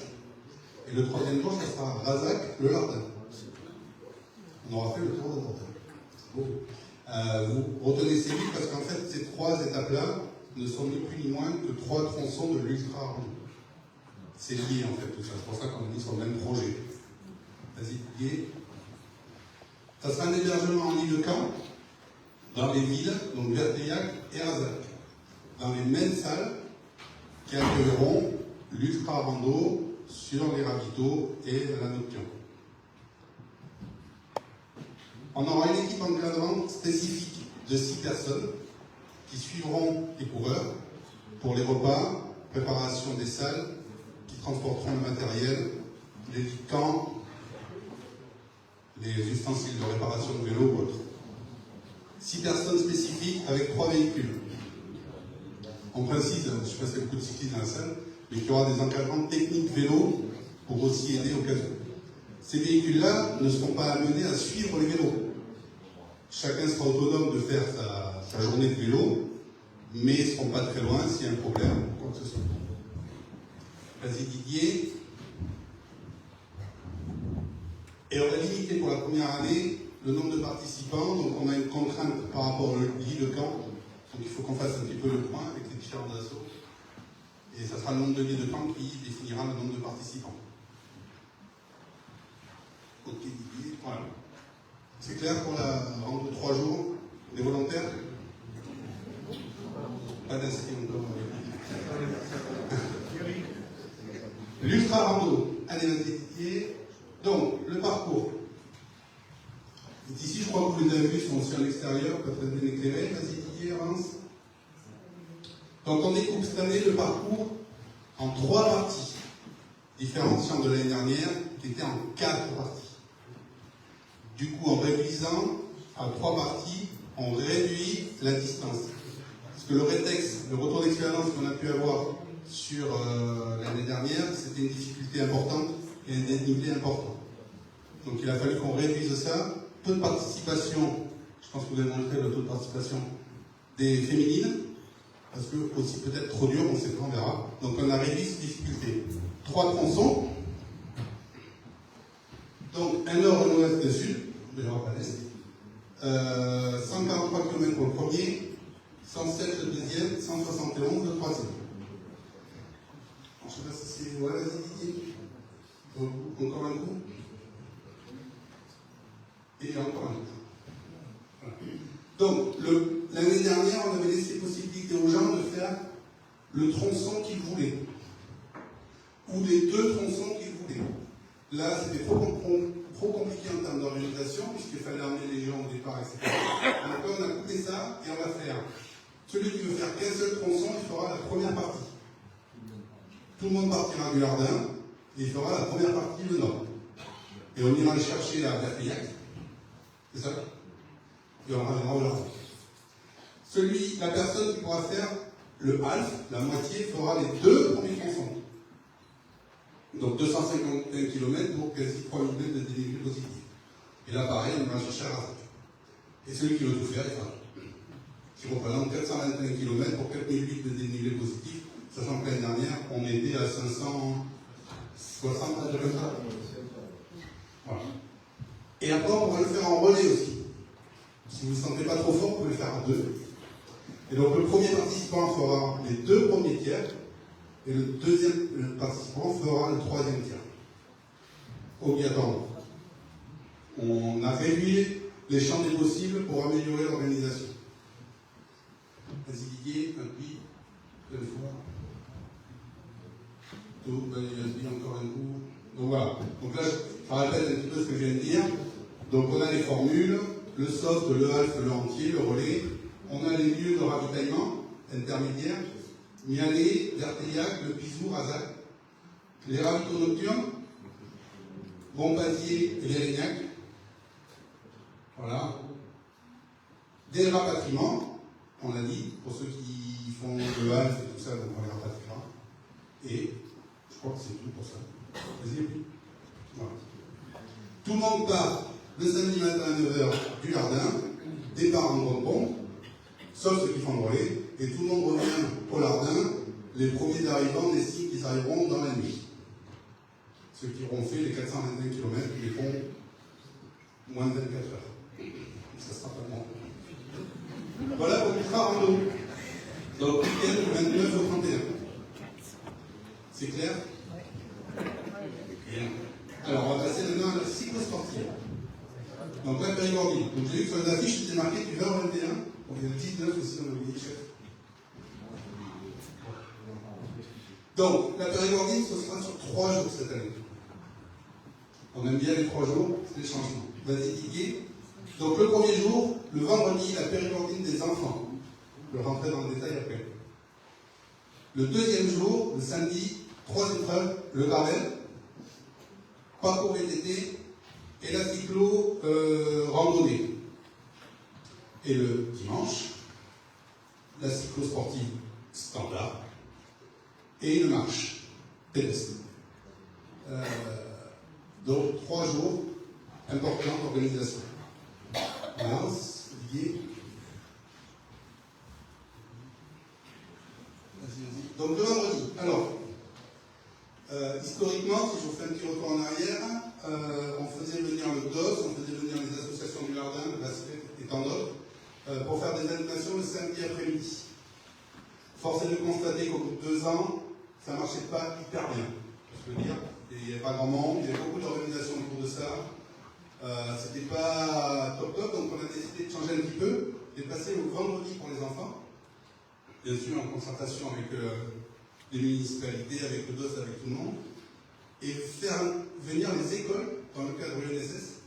Et le troisième jour, ça sera Razac-Le Lardin. On aura fait le tour de Lardin. Bon. Vous retenez ces villes parce qu'en fait, ces 3 étapes-là ne sont ni plus ni moins que 3 tronçons de l'Ultra Rando. C'est lié en fait tout ça, c'est pour ça qu'on est mis sur le même projet. Vas-y, Didier. Ça sera un hébergement en Île-de-Camp, dans les villes, donc Verteillac et Razac, dans les mêmes salles qui accueilleront l'Ultra Rando sur les ravitaux et la nocturne. On aura une équipe encadrante spécifique de 6 personnes qui suivront les coureurs pour les repas, préparation des salles, qui transporteront le matériel, les lits de camp, les ustensiles de réparation de vélo ou autre. 6 personnes spécifiques avec 3 véhicules. On précise, je ne sais pas s'il y a beaucoup de cyclistes dans la salle, mais qu'il y aura des encadrants techniques vélo pour aussi aider au cas où. Ces véhicules-là ne seront pas amenés à suivre les vélos. Chacun sera autonome de faire sa journée de vélo, mais ils ne seront pas très loin s'il y a un problème ou quoi que ce soit. Vas-y Didier. Et on va limiter pour la première année le nombre de participants, donc on a une contrainte par rapport au lit de camp, donc il faut qu'on fasse un petit peu le point avec les différents assos. Et ça sera le nombre de lits de camp qui définira le nombre de participants. Ok Didier, voilà. C'est clair pour la rando de 3 jours des volontaires? Pas d'inscrits encore. L'Ultra Rando, allez Didier. Donc, le parcours. Ici, je crois que vous les avez vus, ils sont aussi à l'extérieur, pas très bien éclairés. Vas-y Didier, avance. Donc, on découpe cette année le parcours en 3 parties, différenciant de l'année dernière, qui était en 4 parties. Du coup, en réduisant à 3 parties, on réduit la distance. Parce que le rétex, le retour d'expérience qu'on a pu avoir sur l'année dernière, c'était une difficulté importante et un dénivelé important. Donc il a fallu qu'on réduise ça. Taux de participation, je pense que vous avez montré le taux de participation des féminines, parce que aussi peut-être trop dur, on sait pas, on verra. Donc on a réduit cette difficulté. 3 tronçons. Donc un nord, un ouest, un sud, d'ailleurs pas l'est. 143 km pour le premier, 107 le deuxième, 171 le troisième. Je ne sais pas si c'est... Ouais, vas-y Didier. Encore un coup. Et encore un coup. Voilà. Donc, l'année dernière, on avait laissé possibilité aux gens de faire le tronçon qu'ils voulaient, ou les deux tronçons qu'ils voulaient. Là, c'était trop compliqué en termes d'organisation, puisqu'il fallait emmener les gens au départ, etc. Donc là, on a coupé ça, et on va faire. Celui qui veut faire qu'un seul tronçon, il fera la première partie. Tout le monde partira du Lardin, et il fera la première partie, le nord. Et on ira le chercher à Berpillac. C'est ça? Et on reviendra au Lardin. La personne qui pourra faire le half, la moitié, fera les deux premiers tronçons. Donc 251 km pour quasi 3000 mètres de dénivelé positif. Et là, pareil, on va chercher à Razac. Et celui qui veut tout faire, il fera tout. Qui représente 421 km pour 4008 de dénivelé positif, sachant que l'année dernière, on était à 560 à voilà. Et après, on va le faire en relais aussi. Si vous ne vous sentez pas trop fort, vous pouvez le faire à deux. Et donc, le premier participant fera les deux premiers tiers, et le deuxième participant fera le troisième tiers. Obligatoirement. On a réduit les champs des possibles pour améliorer l'organisation. Vas-y Didier, appuie, plein de fois. Tout, vas-y encore un coup. Donc voilà. Donc là, je répète un petit peu ce que je viens de dire. Donc on a les formules, le soft, le half, le entier, le relais. On a les lieux de ravitaillement intermédiaires. Mialet, Berpillac, le Pizou, Razac. Les ravitaux nocturnes, Montpazier et Lérignac. Voilà. Des rapatriements, on l'a dit, pour ceux qui font le half et tout ça, donc on les rapatriera. Et je crois que c'est tout pour ça. Vas-y. Voilà. Tout le monde part le samedi matin à 9h du Lardin, départ en grande pompe, sauf ceux qui font le relais, et tout le monde revient au Lardin. Les premiers arrivants estiment qu'ils arriveront dans la nuit. Ceux qui auront fait les 421 km, ils font moins de 24 heures. Ça sera pas bon. Voilà pour l'ultra rando. Donc, week-end du 29 au 31. C'est clair? Bien. Alors, on va passer maintenant à la cyclosportive. Donc, la périgordie. Donc, j'ai vu que sur les affiches, c'était marqué du 20 au 21. Donc, il y a le 19 aussi, on a oublié, chef. Donc, la périgordie, ce sera sur 3 jours cette année. On aime bien les 3 jours, c'est les changements. Vas-y, Didier. Donc, le premier jour, le vendredi, la périgordine des enfants. Je vais rentrer dans le détail après. Le deuxième jour, le samedi, 3 épreuves, le gravel, parcours VTT et la cyclo randonnée. Et le dimanche, la cyclo sportive standard et une marche pédestre. Donc 3 jours importants d'organisation. Lance, Didier. Vas-y. Donc le vendredi. Alors, historiquement, si je vous fais un petit retour en arrière, on faisait venir le DOS, on faisait venir les associations du Lardin, de basket et tant d'autres, pour faire des animations le samedi après-midi. Force est de constater qu'au bout de 2 ans, ça ne marchait pas hyper bien. Je veux dire, il n'y avait pas grand monde, il y avait beaucoup d'organisations autour de ça. C'était pas top, donc on a décidé de changer un petit peu, et de passer au vendredi pour les enfants, bien sûr en concertation avec les municipalités, avec le DOS, avec tout le monde, et faire venir les écoles dans le cadre de l'UNSS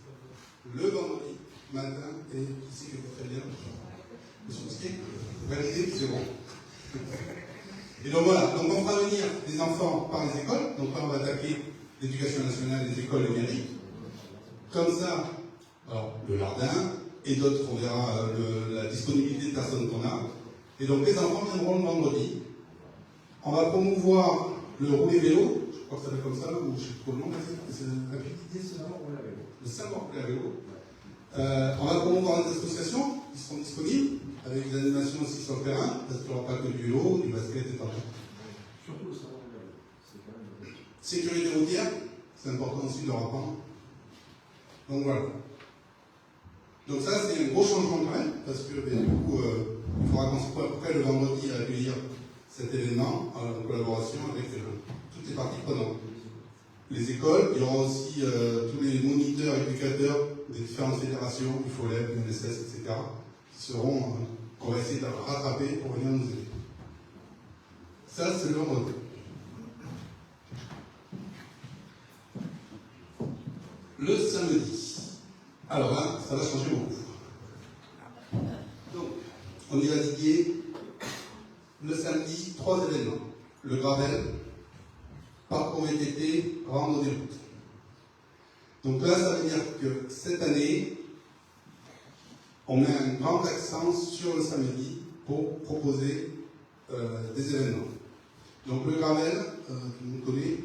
le vendredi matin, et ici que très bien, monsieur Mosquet, validé, c'est bon. Et donc voilà, donc on fera venir des enfants par les écoles, donc là on va attaquer l'éducation nationale, les écoles et mairies. Comme ça, alors, le Lardin, et d'autres, on verra la disponibilité de personnes qu'on a. Et donc les enfants viendront le vendredi. On va promouvoir le roulé vélo, je crois que ça s'appelle comme ça, ou je sais pas le nom, c'est la petite idée, c'est le savoir rouler à vélo. On va promouvoir des associations qui seront disponibles, avec des animations aussi sur le terrain, parce qu'il n'y aura pas que du vélo, du basket et tant. Surtout le savoir rouler à vélo. C'est quand même... Sécurité routière, c'est important aussi de le rapprendre. Donc voilà. Donc ça, c'est un gros changement quand même, parce que du coup, il faudra qu'on soit prêt le vendredi à accueillir cet événement en collaboration avec toutes les parties prenantes. Les écoles, il y aura aussi tous les moniteurs, éducateurs des différentes fédérations, UFOLEB, UNSS, etc., qui seront qu'on va essayer de rattraper pour venir nous aider. Ça, c'est le vendredi. Le samedi. Alors là, ça va changer beaucoup. Donc, on y va dédier le samedi 3 événements. Le gravel, parcours VTT, randonnée route. Donc là, ça veut dire que cette année, on met un grand accent sur le samedi pour proposer des événements. Donc le gravel, tout le monde connaît,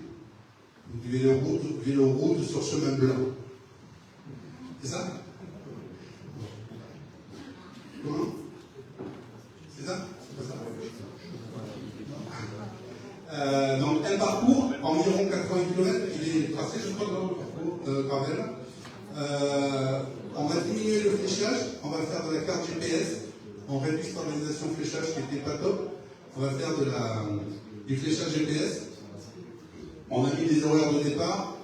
du vélo-route sur chemin blanc. C'est ça? Comment? C'est ça? C'est pas ça? Donc un parcours, environ 80 km, il est tracé, je crois, dans le parcours gravel. On va diminuer le fléchage, on va faire de la carte GPS, on réduit cette organisation fléchage qui n'était pas top, on va faire du fléchage GPS. On a mis des horaires de départ,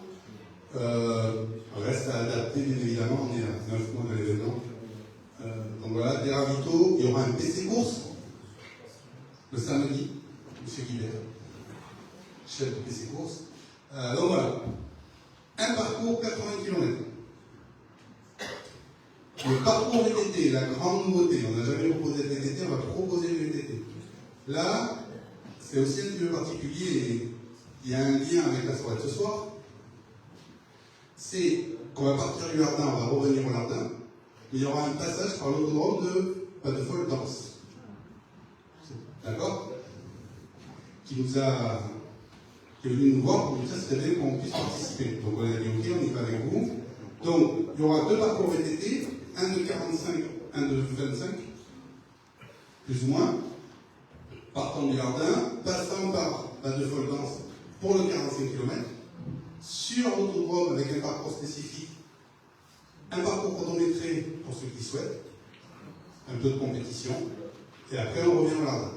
reste à adapter bien évidemment, on est à 9 mois de l'événement. Donc voilà, des ravitaux, il y aura un PC course le samedi, M. Guibert, chef de PC course. Donc voilà, un parcours 80 km. Le parcours VTT, la grande nouveauté, on n'a jamais proposé le VTT, on va proposer le VTT. Là, c'est aussi un petit peu particulier et il y a un lien avec la soirée de ce soir. C'est qu'on va partir du Lardin, on va revenir au Lardin, mais il y aura un passage par l'autodrome de Pas-de-Folle-Danse. D'accord? Qui est venu nous voir pour nous dire que c'était bien qu'on puisse participer. Donc on a dit ok, on y va avec vous. Donc il y aura 2 parcours VTT, un de 45, un de 25, plus ou moins, partant du Lardin, passant par Pas-de-Folle-Danse pour le 45 km, sur l'autodrome avec un parcours spécifique, un parcours chronométré pour ceux qui souhaitent, un peu de compétition, et après on revient au Lardin.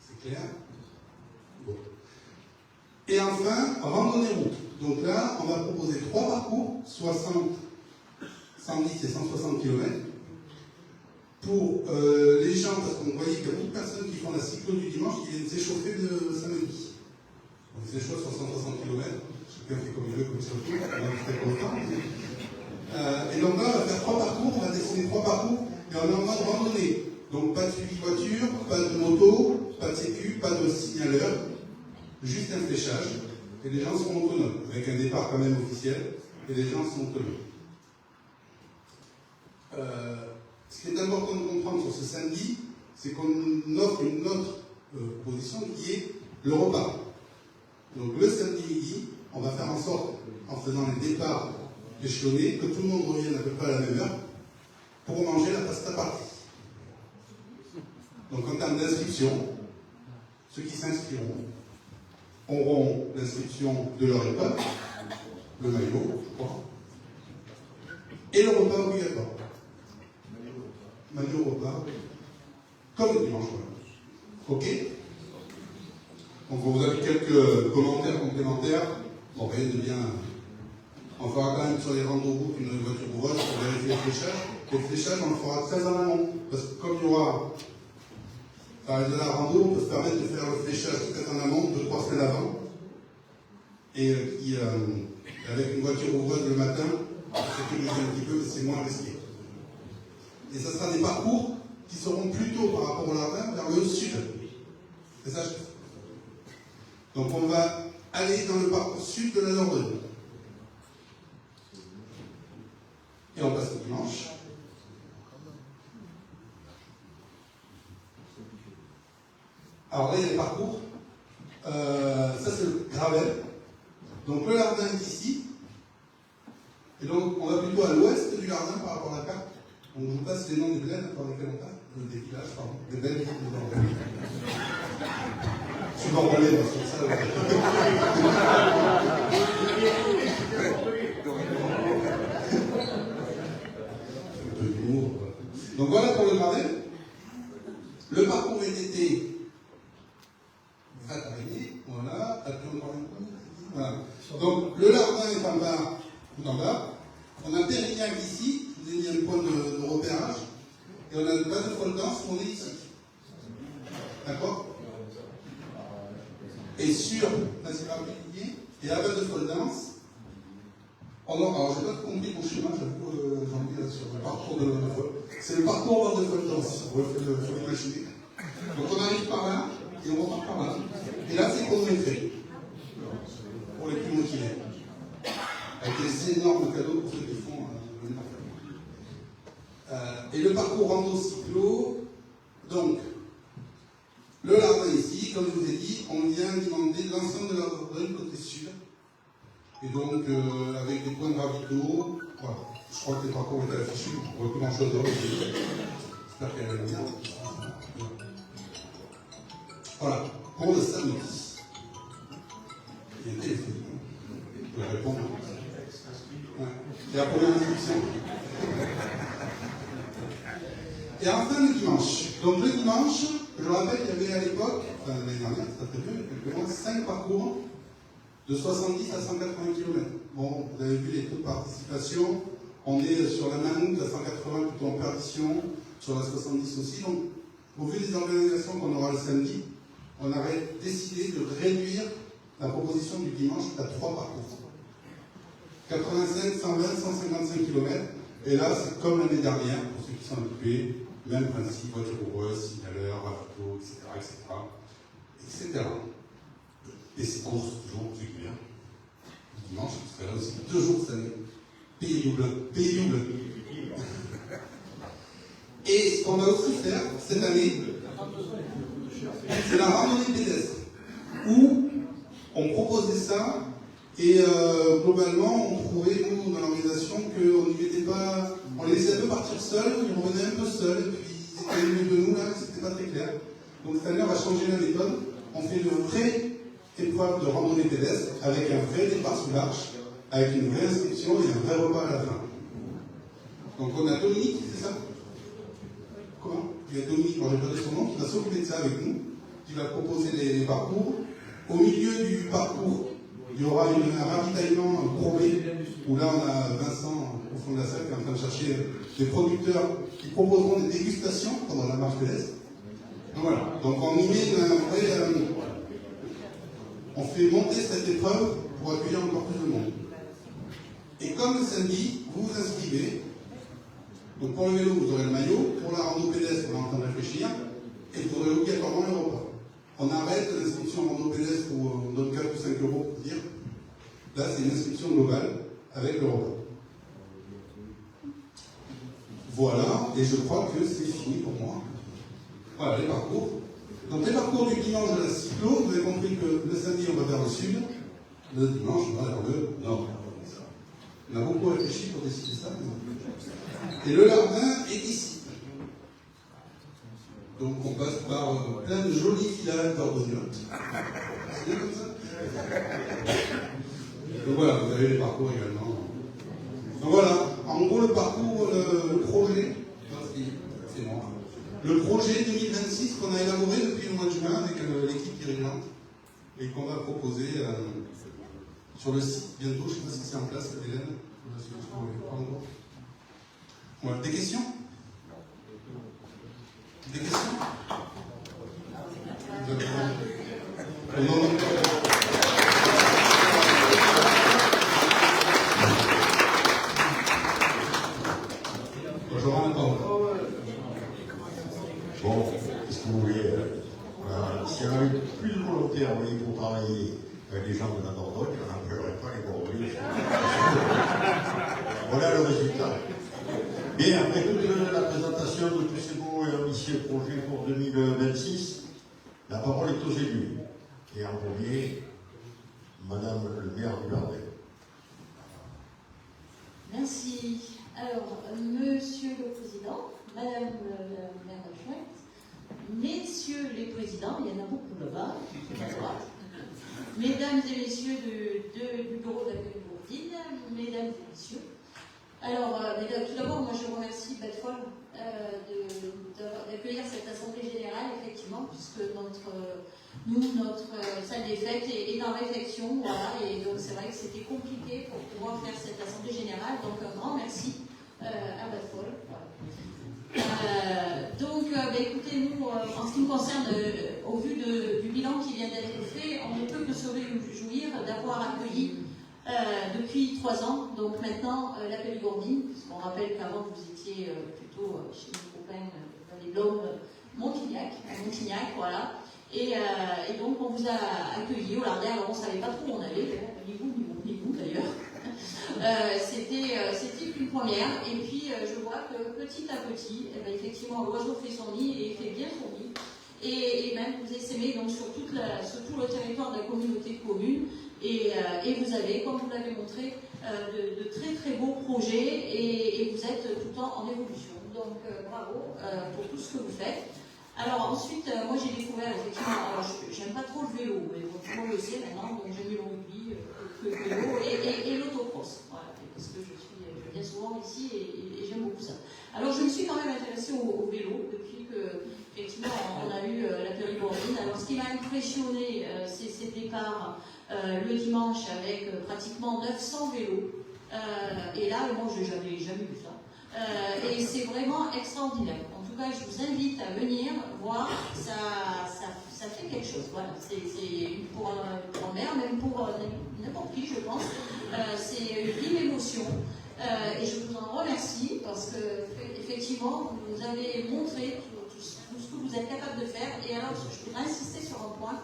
C'est clair? Bon. Et enfin, randonnée route. Donc là, on va proposer 3 parcours, 60, 110 et 160 km, pour les gens, parce qu'on voyait qu'il y a beaucoup de personnes qui font la cyclo du dimanche qui viennent s'échauffer le samedi. On s'échauffe sur 160 km, chacun fait comme il veut, comme ça tout, on est très content. Et donc là, on va faire 3 parcours, on va dessiner 3 parcours, et on est en mode randonnée. Donc pas de suivi voiture, pas de moto, pas de sécu, pas de signaleur, juste un fléchage, et les gens seront autonomes, avec un départ quand même officiel, et les gens sont autonomes. Ce qui est important de comprendre sur ce samedi, c'est qu'on offre une autre position qui est le repas. Donc le samedi midi, on va faire en sorte, en faisant les départs échelonnés, que tout le monde revienne à peu près à la même heure pour manger la pasta partie. Donc en termes d'inscription, ceux qui s'inscriront auront l'inscription de leur école, le maillot, je crois, et le repas obligatoire. Maillot repas, comme le dimanche. Ok? Donc on vous a mis quelques commentaires complémentaires. Bon, rien de bien. On fera quand même sur les randos routes une voiture ouvreuse pour vérifier le fléchage. Et le fléchage, on le fera très en amont. Parce que comme il y aura, par exemple, la rando, on peut se permettre de faire le fléchage très en amont, 2-3 semaines avant. Et avec une voiture ouvreuse le matin, sécuriser un petit peu, c'est moins risqué. Et ça sera des parcours qui seront plutôt par rapport au Lardin vers le sud. C'est ça. Donc on va aller dans le parcours sud de la Dordogne. Et on passe au dimanche. Alors là, il y a les parcours. Ça, c'est le gravel. Donc le Lardin est ici. Et donc on va plutôt à l'ouest du Lardin par rapport à la carte. Donc je vous passe les noms des plaines par lesquelles on passe. Des villages, pardon. Des belles villes de Dordogne. Je suis bordelais, parce que ça. Un peu d'humour. Donc voilà pour le gravel. Le parcours VTT va terminer. Voilà. Voilà. Donc le Lardin est en bas, tout en bas. On a Pérignac ici. Je vous ai mis un point de repérage. et on a une base de pole dance, on est ici. D'accord? Et sur la Sylvie et à la base de pole dance, alors j'ai pas compris mon schéma, j'avoue, j'en dis sur le parcours de c'est le parcours base de pole dance, il faut l'imaginer. Donc on arrive par là, et on repart par là. Et là, c'est chronométré. Pour les plus motivés. Avec des énormes cadeaux pour ceux qui font et le parcours rando-cyclo, donc, le Lardin ici, comme je vous ai dit, on vient alimenter l'ensemble de la Dordogne côté sud. Et donc, avec des points de ravito, voilà. Je crois que les parcours étaient affichés, on ne voit plus grand chose d'autre. J'espère qu'elle va bien. Voilà, pour le samedi. Il y a un téléphone. Je vais répondre. Ouais. Et après l'inscription. Et enfin le dimanche. Donc le dimanche, je rappelle qu'il y avait à l'époque, enfin l'année dernière, c'est très bien, il y avait 5 parcours de 70 à 180 km. Bon, vous avez vu les taux de participation. On est sur la Manoute à 180 plutôt en perdition, sur la 70 aussi. Donc, au vu des organisations qu'on aura le samedi, on a décidé de réduire la proposition du dimanche à 3 parcours. 85, 120, 155 km. Et là, c'est comme l'année dernière, pour ceux qui sont habitués, même principe, voiture ouvreuse, signaleur, ravito, etc., etc. Et c'est course, toujours régulière. Le dimanche, je serai là aussi 2 jours cette année. Paisible. Et ce qu'on va aussi faire cette année, c'est la randonnée pédestre, où on proposait ça, et globalement, on trouvait, nous, dans l'organisation, qu'on n'y mettait pas, on les laissait un peu partir seuls, ils revenaient un peu seuls, et puis ils étaient au milieu de nous, là, c'était pas très clair. Donc cette année, on va changer la méthode, on fait une vraie épreuve de randonnée pédestre, avec un vrai départ sous l'arche, avec une vraie inscription et un vrai repas à la fin. Donc on a Dominique, c'est ça? Comment? Il y a Dominique, moi j'ai pas de son nom, qui va s'occuper de ça avec nous, qui va proposer les parcours. Au milieu du parcours, il y aura un ravitaillement probé, où là on a Vincent au fond de la salle qui est en train de chercher des producteurs qui proposeront des dégustations pendant la marche pédestre. Donc voilà, donc on y met un vrai... on fait monter cette épreuve pour accueillir encore plus de monde. Et comme le samedi, vous vous inscrivez. Donc pour le vélo, vous aurez le maillot. Pour la rando pédestre, on est en train de réfléchir. Et vous aurez obligatoirement le repas. On arrête l'inscription rando pédestre où on donne 4 ou 5 euros pour dire. Là, c'est une inscription globale avec le repas. Voilà, et je crois que c'est fini pour moi. Voilà les parcours. Donc les parcours du dimanche de la cyclo, vous avez compris que le samedi on va vers le sud, le dimanche on va vers le nord. On a beaucoup réfléchi pour décider ça. Et le Lardin est ici. Donc on passe par plein de jolis villages d'Ordoniote. C'est bien comme ça. Donc voilà, vous avez les parcours également. Donc voilà, en gros le parcours, le projet, c'est moi. Le projet 2026 qu'on a élaboré depuis le mois de juin avec l'équipe dirigeante et qu'on va proposer sur le site bientôt. Je ne sais pas si c'est en place, Hélène. Ouais. Des questions? Des questions? Bon, qu'est-ce que vous voulez si on avait plus de volonté à envoyer pour travailler avec les gens de la Dordogne, on n'empêcherait pas les Bordelais. Voilà le résultat. Bien, après toute la présentation de tous ces beaux et ambitieux projets pour 2026, la parole est aux élus. Et en premier, Madame le maire du Lardin. Merci. Alors, Monsieur le Président, Madame la maire adjointe, Messieurs les présidents, il y en a beaucoup là-bas, à droite, Mesdames et Messieurs du bureau d'accueil de Bourdine, Mesdames et Messieurs. Alors, tout d'abord, moi je remercie Bedford d'accueillir cette assemblée générale, effectivement, puisque notre salle des fêtes est en réflexion, voilà, et donc c'est vrai que c'était compliqué pour pouvoir faire cette assemblée générale, donc un grand merci à Bedford. Voilà. Écoutez, nous, en ce qui nous concerne, au vu du bilan qui vient d'être fait, on ne peut que se réjouir d'avoir accueilli depuis 3 ans, donc maintenant, la Périgordine, puisqu'on rappelle qu'avant vous étiez plutôt chez nos copains dans les Blômes, à Montignac, voilà. Et donc on vous a accueilli au Lardais, alors on ne savait pas trop où on allait, ni vous d'ailleurs. C'était une première, et puis je vois que petit à petit, effectivement, l'oiseau fait son nid et il fait bien son nid, et même vous essaimez donc sur tout le territoire de la communauté de communes, et vous avez, comme vous l'avez montré, de très très beaux projets, et vous êtes tout le temps en évolution. Donc bravo pour tout ce que vous faites. Alors ensuite, moi j'ai découvert effectivement, alors j'aime pas trop le vélo, mais bon, tout le monde le sait maintenant, donc j'aime mieux le rugby que le vélo et l'autocross, voilà, parce que je viens souvent ici et j'aime beaucoup ça. Alors je me suis quand même intéressée au vélo depuis que effectivement on a eu la Périgordine. Alors ce qui m'a impressionné, c'est ces départs le dimanche avec pratiquement 900 vélos, et là moi je n'avais jamais vu ça. Et c'est vraiment extraordinaire. En tout cas, je vous invite à venir voir, ça fait quelque chose. Voilà, c'est pour un maire, même pour n'importe qui, je pense, c'est une vive émotion. Et je vous en remercie parce que effectivement, vous avez montré tout ce que vous êtes capable de faire. Et alors, je voudrais insister sur un point,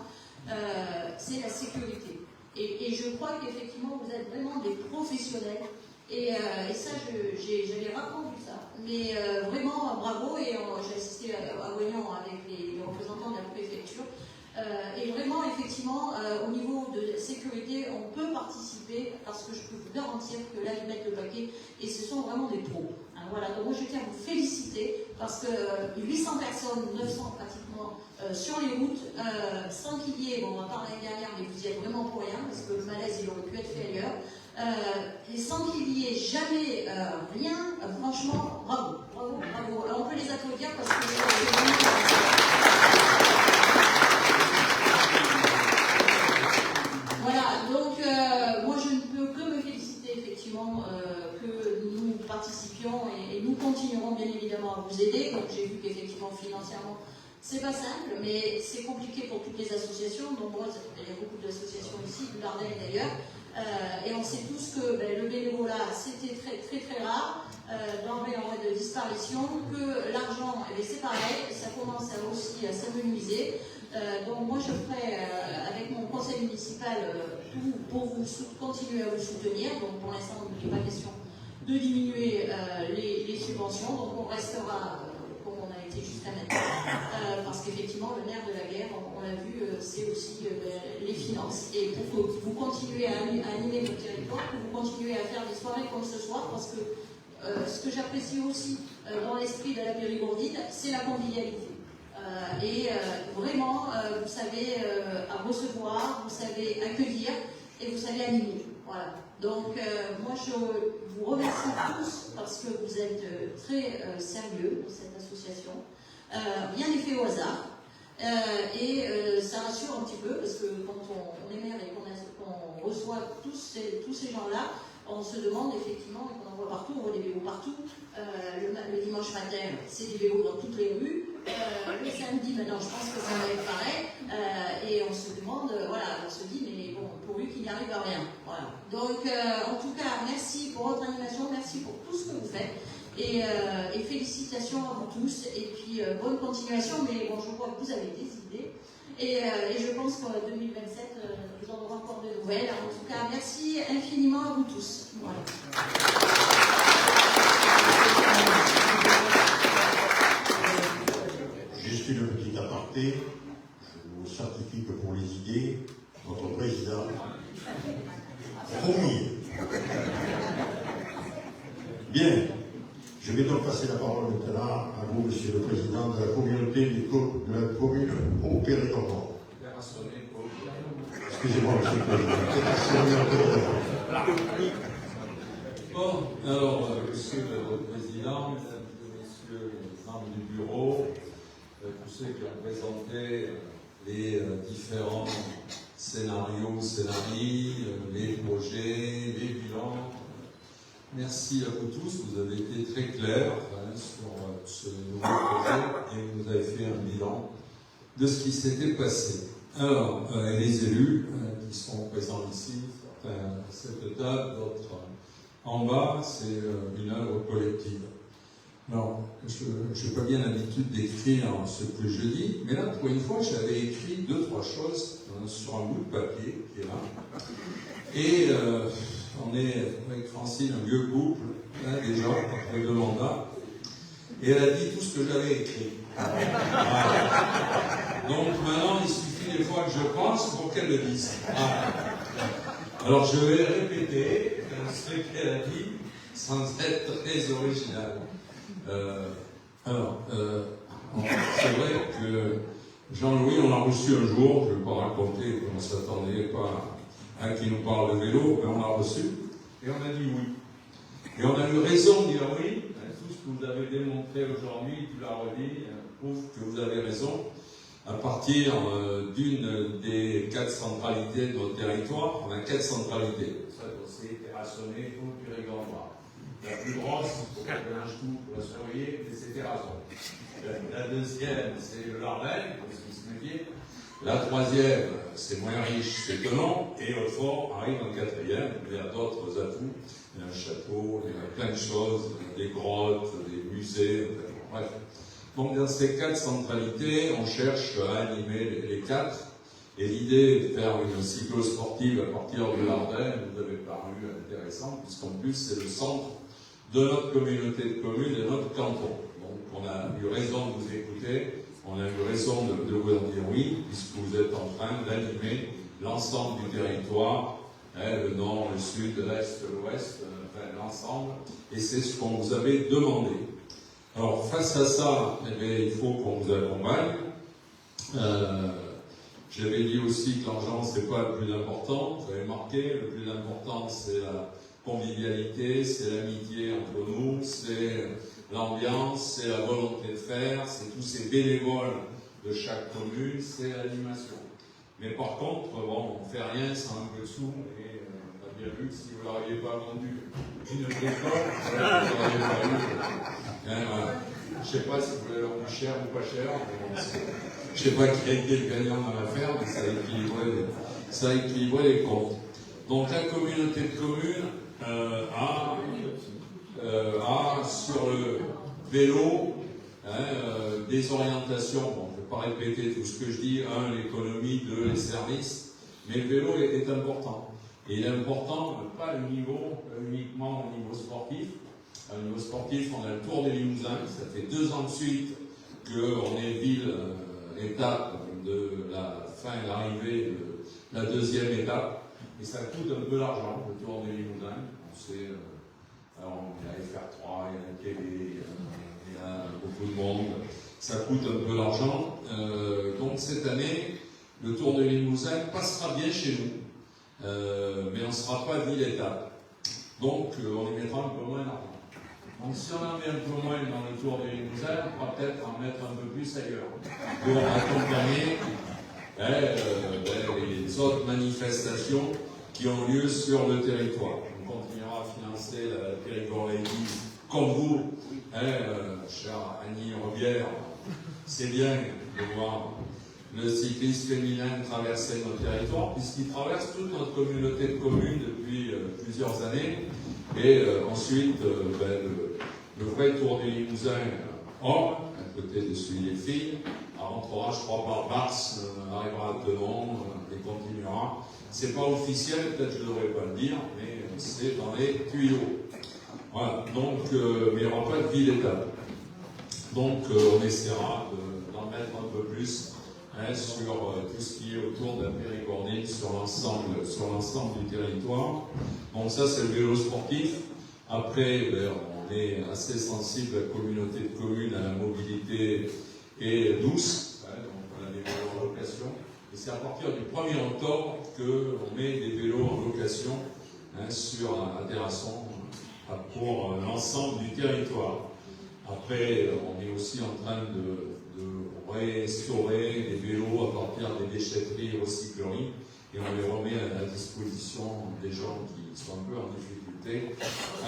c'est la sécurité. Et je crois qu'effectivement, vous êtes vraiment des professionnels. Et ça, j'avais rarement vu ça. Mais vraiment, bravo. Et j'ai assisté à Voyant avec les représentants de la préfecture. Et vraiment, effectivement, au niveau de la sécurité, on peut participer parce que je peux vous garantir que là, ils mettent le paquet et ce sont vraiment des pros. Hein, voilà. Donc moi, je tiens à vous féliciter parce que 800 personnes, 900 pratiquement, sur les routes, sans qu'il y ait, bon, on va parler l'année dernière, mais vous y êtes vraiment pour rien parce que le malaise, il aurait pu être fait ailleurs. Et sans qu'il y ait jamais rien, franchement, bravo, bravo, bravo. Alors on peut les applaudir parce que voilà, donc moi je ne peux que me féliciter effectivement que nous participions et nous continuerons bien évidemment à vous aider. Donc j'ai vu qu'effectivement financièrement c'est pas simple, mais c'est compliqué pour toutes les associations. Donc moi, il y a beaucoup d'associations ici, du Lardais d'ailleurs. Et on sait tous que le bénévolat, c'était très très très rare, denrée en voie de disparition, que l'argent, c'est pareil, ça commence aussi à s'amenuiser. Donc moi je ferai avec mon conseil municipal tout pour vous continuer à vous soutenir. Donc pour l'instant, il n'est pas question de diminuer les subventions, donc on restera comme on a été jusqu'à maintenant, parce qu'effectivement le nerf de la guerre, on l'a vu, c'est aussi les finances. Et pour que vous continuez à animer votre territoire, que vous continuez à faire des soirées comme ce soir, parce que ce que j'apprécie aussi dans l'esprit de la Périgordine, c'est la convivialité. Et vraiment, vous savez recevoir, vous savez accueillir et vous savez animer. Voilà. Donc, moi, je vous remercie tous parce que vous êtes très sérieux dans cette association. Rien n'est fait au hasard. Et ça rassure un petit peu parce que quand on est maire et qu'on reçoit tous ces gens-là, on se demande effectivement, et qu'on en voit partout, on voit des vélos partout. Le dimanche matin, c'est des vélos dans toutes les rues. Le samedi, maintenant, je pense que ça va être pareil. Et on se demande, voilà, on se dit, mais bon, pourvu qu'il n'y arrive à rien. Voilà. Donc, en tout cas, merci pour votre animation, merci pour tout ce que vous faites. Et félicitations à vous tous. Et puis, bonne continuation. Mais bon, je vois que vous avez des idées. Et je pense qu'en 2027, nous en aurons encore de nouvelles. En tout cas, merci infiniment à vous tous. Voilà. Juste une petite aparté. Je vous certifie que pour les idées, notre président promis. Bien. Je vais donc passer la parole maintenant à vous, Monsieur le Président de la communauté de la commune au Périgord. Excusez-moi, Monsieur le Président. Bon, alors, Monsieur le Président, Mesdames et Messieurs les membres du bureau, tous ceux qui ont présenté les différents scénarios, les projets, les bilans. merci à vous tous, vous avez été très clairs sur ce nouveau projet et vous avez fait un bilan de ce qui s'était passé. Alors, les élus qui sont présents ici, certains à cette table, d'autres en bas, c'est une œuvre collective. Alors, je n'ai pas bien l'habitude d'écrire ce que je dis, mais là, pour une fois, j'avais écrit 2-3 choses sur un bout de papier qui est là. Et on est avec Francine, un vieux couple, là, déjà, après 2 mandats, et elle a dit tout ce que j'avais écrit. Voilà. Donc maintenant, il suffit des fois que je pense pour qu'elle le dise. Voilà. Alors je vais répéter ce qu'elle a dit sans être très original. C'est vrai que Jean-Louis, on l'a reçu un jour, je ne vais pas raconter qu'on ne s'attendait pas à qu'il nous parle de vélo, mais on l'a reçu et on a dit oui. Et on a eu raison de dire oui. Tout ce que vous avez démontré aujourd'hui, tu l'as redit, prouve que vous avez raison. À partir d'une des 4 centralités de notre territoire, on a 4 centralités. Ça, c'est Terrassonnet, tout le Périgord. La plus grosse, il faut qu'elle mélange tout pour la surveiller, c'est Terrasson. La deuxième, c'est le Lardin, parce qu'il se méfiait. La troisième, c'est moins riche, c'est Tenon. Et Hautefort arrive en 4e. Il y a d'autres atouts. Il y a un château, il y a plein de choses, des grottes, des musées, bref. Donc dans ces 4 centralités, on cherche à animer les 4. Et l'idée de faire une cyclo-sportive à partir de l'Ardenne nous avait paru intéressante, puisqu'en plus c'est le centre de notre communauté de communes et de notre canton. Donc on a eu raison de vous écouter, on a eu raison de vous en dire oui, puisque vous êtes en train d'animer l'ensemble du territoire, le nord, le sud, l'est, l'ouest, enfin l'ensemble, et c'est ce qu'on vous avait demandé. Alors face à ça, eh bien, il faut qu'on vous accompagne. J'avais dit aussi que l'argent, c'est pas le plus important, vous avez marqué, le plus important c'est la convivialité, c'est l'amitié entre nous, c'est l'ambiance, c'est la volonté de faire, c'est tous ces bénévoles de chaque commune, c'est l'animation. Mais par contre, bon, on ne fait rien sans un peu de sous, et on a bien vu que si vous n'auriez pas vendu une bricole, vous n'auriez pas eu. Voilà. Je ne sais pas si vous voulez leur plus cher ou pas cher, mais je ne sais pas qui a été le gagnant dans l'affaire, mais ça a équilibré les comptes. Donc la communauté de communes a sur le vélo des orientations. Bon, je ne vais pas répéter tout ce que je dis. 1, l'économie, 2, les services. Mais le vélo est important. Et il est important, pas uniquement au niveau sportif. Au niveau sportif, on a le Tour des Limousins. Ça fait 2 ans de suite qu'on est étape de la fin et l'arrivée de la 2e étape. Et ça coûte un peu d'argent, le Tour des Limousins. Alors, il y a FR3, il y a la télé, il y a beaucoup de monde. Ça coûte un peu d'argent. Donc cette année, le Tour des Limousins passera bien chez nous. Mais on ne sera pas 10 étapes. Donc on y mettra un peu moins d'argent. Donc si on en met un peu moins dans le Tour des Limousins, on pourra peut-être en mettre un peu plus ailleurs pour accompagner les autres manifestations qui ont lieu sur le territoire. On continuera à financer la Périgord Ladies comme vous, chère Annie Robière. C'est bien de voir le cycliste féminin traverser notre territoire, puisqu'il traverse toute notre communauté de communes depuis plusieurs années. Et ensuite, le vrai Tour des Limousins homme, à côté de celui des filles, rentrera, je crois, par mars, arrivera à Tenon et continuera. C'est pas officiel, peut-être je ne devrais pas le dire, mais c'est dans les tuyaux. Voilà, donc, mais il n'y aura pas de ville d'étape. Donc, on essaiera d'en mettre un peu plus sur tout ce qui est autour de la Périgordie, sur l'ensemble du territoire. Donc ça, c'est le vélo sportif. Après, on est assez sensible à la communauté de communes, à la mobilité et douce. Donc on a des vélos en location. Et c'est à partir du 1er octobre qu'on met des vélos en location sur Terrasson pour l'ensemble du territoire. Après, on est aussi en train de restaurer des vélos à partir des déchetteries et recycleries. et on les remet à la disposition des gens qui sont un peu en difficulté,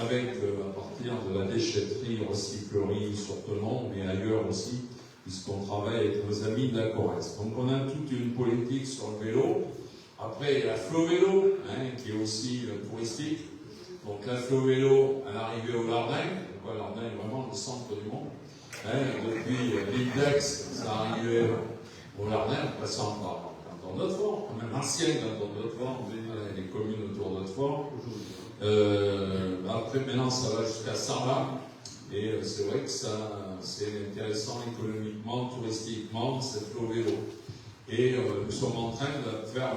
avec à partir de la déchetterie, recyclerie sur Tenon, mais ailleurs aussi, puisqu'on travaille avec nos amis de la Corrèze. Donc on a toute une politique sur le vélo. Après, il y a la Flo Vélo, qui est aussi touristique. Donc la Flo Vélo, à l'arrivée au Lardin, donc Lardin est vraiment le centre du monde. Depuis l'Index, ça arrivait au Lardin, en passant par Canton d'Hautefort, même ancien Canton d'Hautefort, les communes autour d'Hautefort. Après, maintenant, ça va jusqu'à Sarlat. Et c'est vrai que ça, c'est intéressant économiquement, touristiquement, cette Flo Vélo. Et nous sommes en train de faire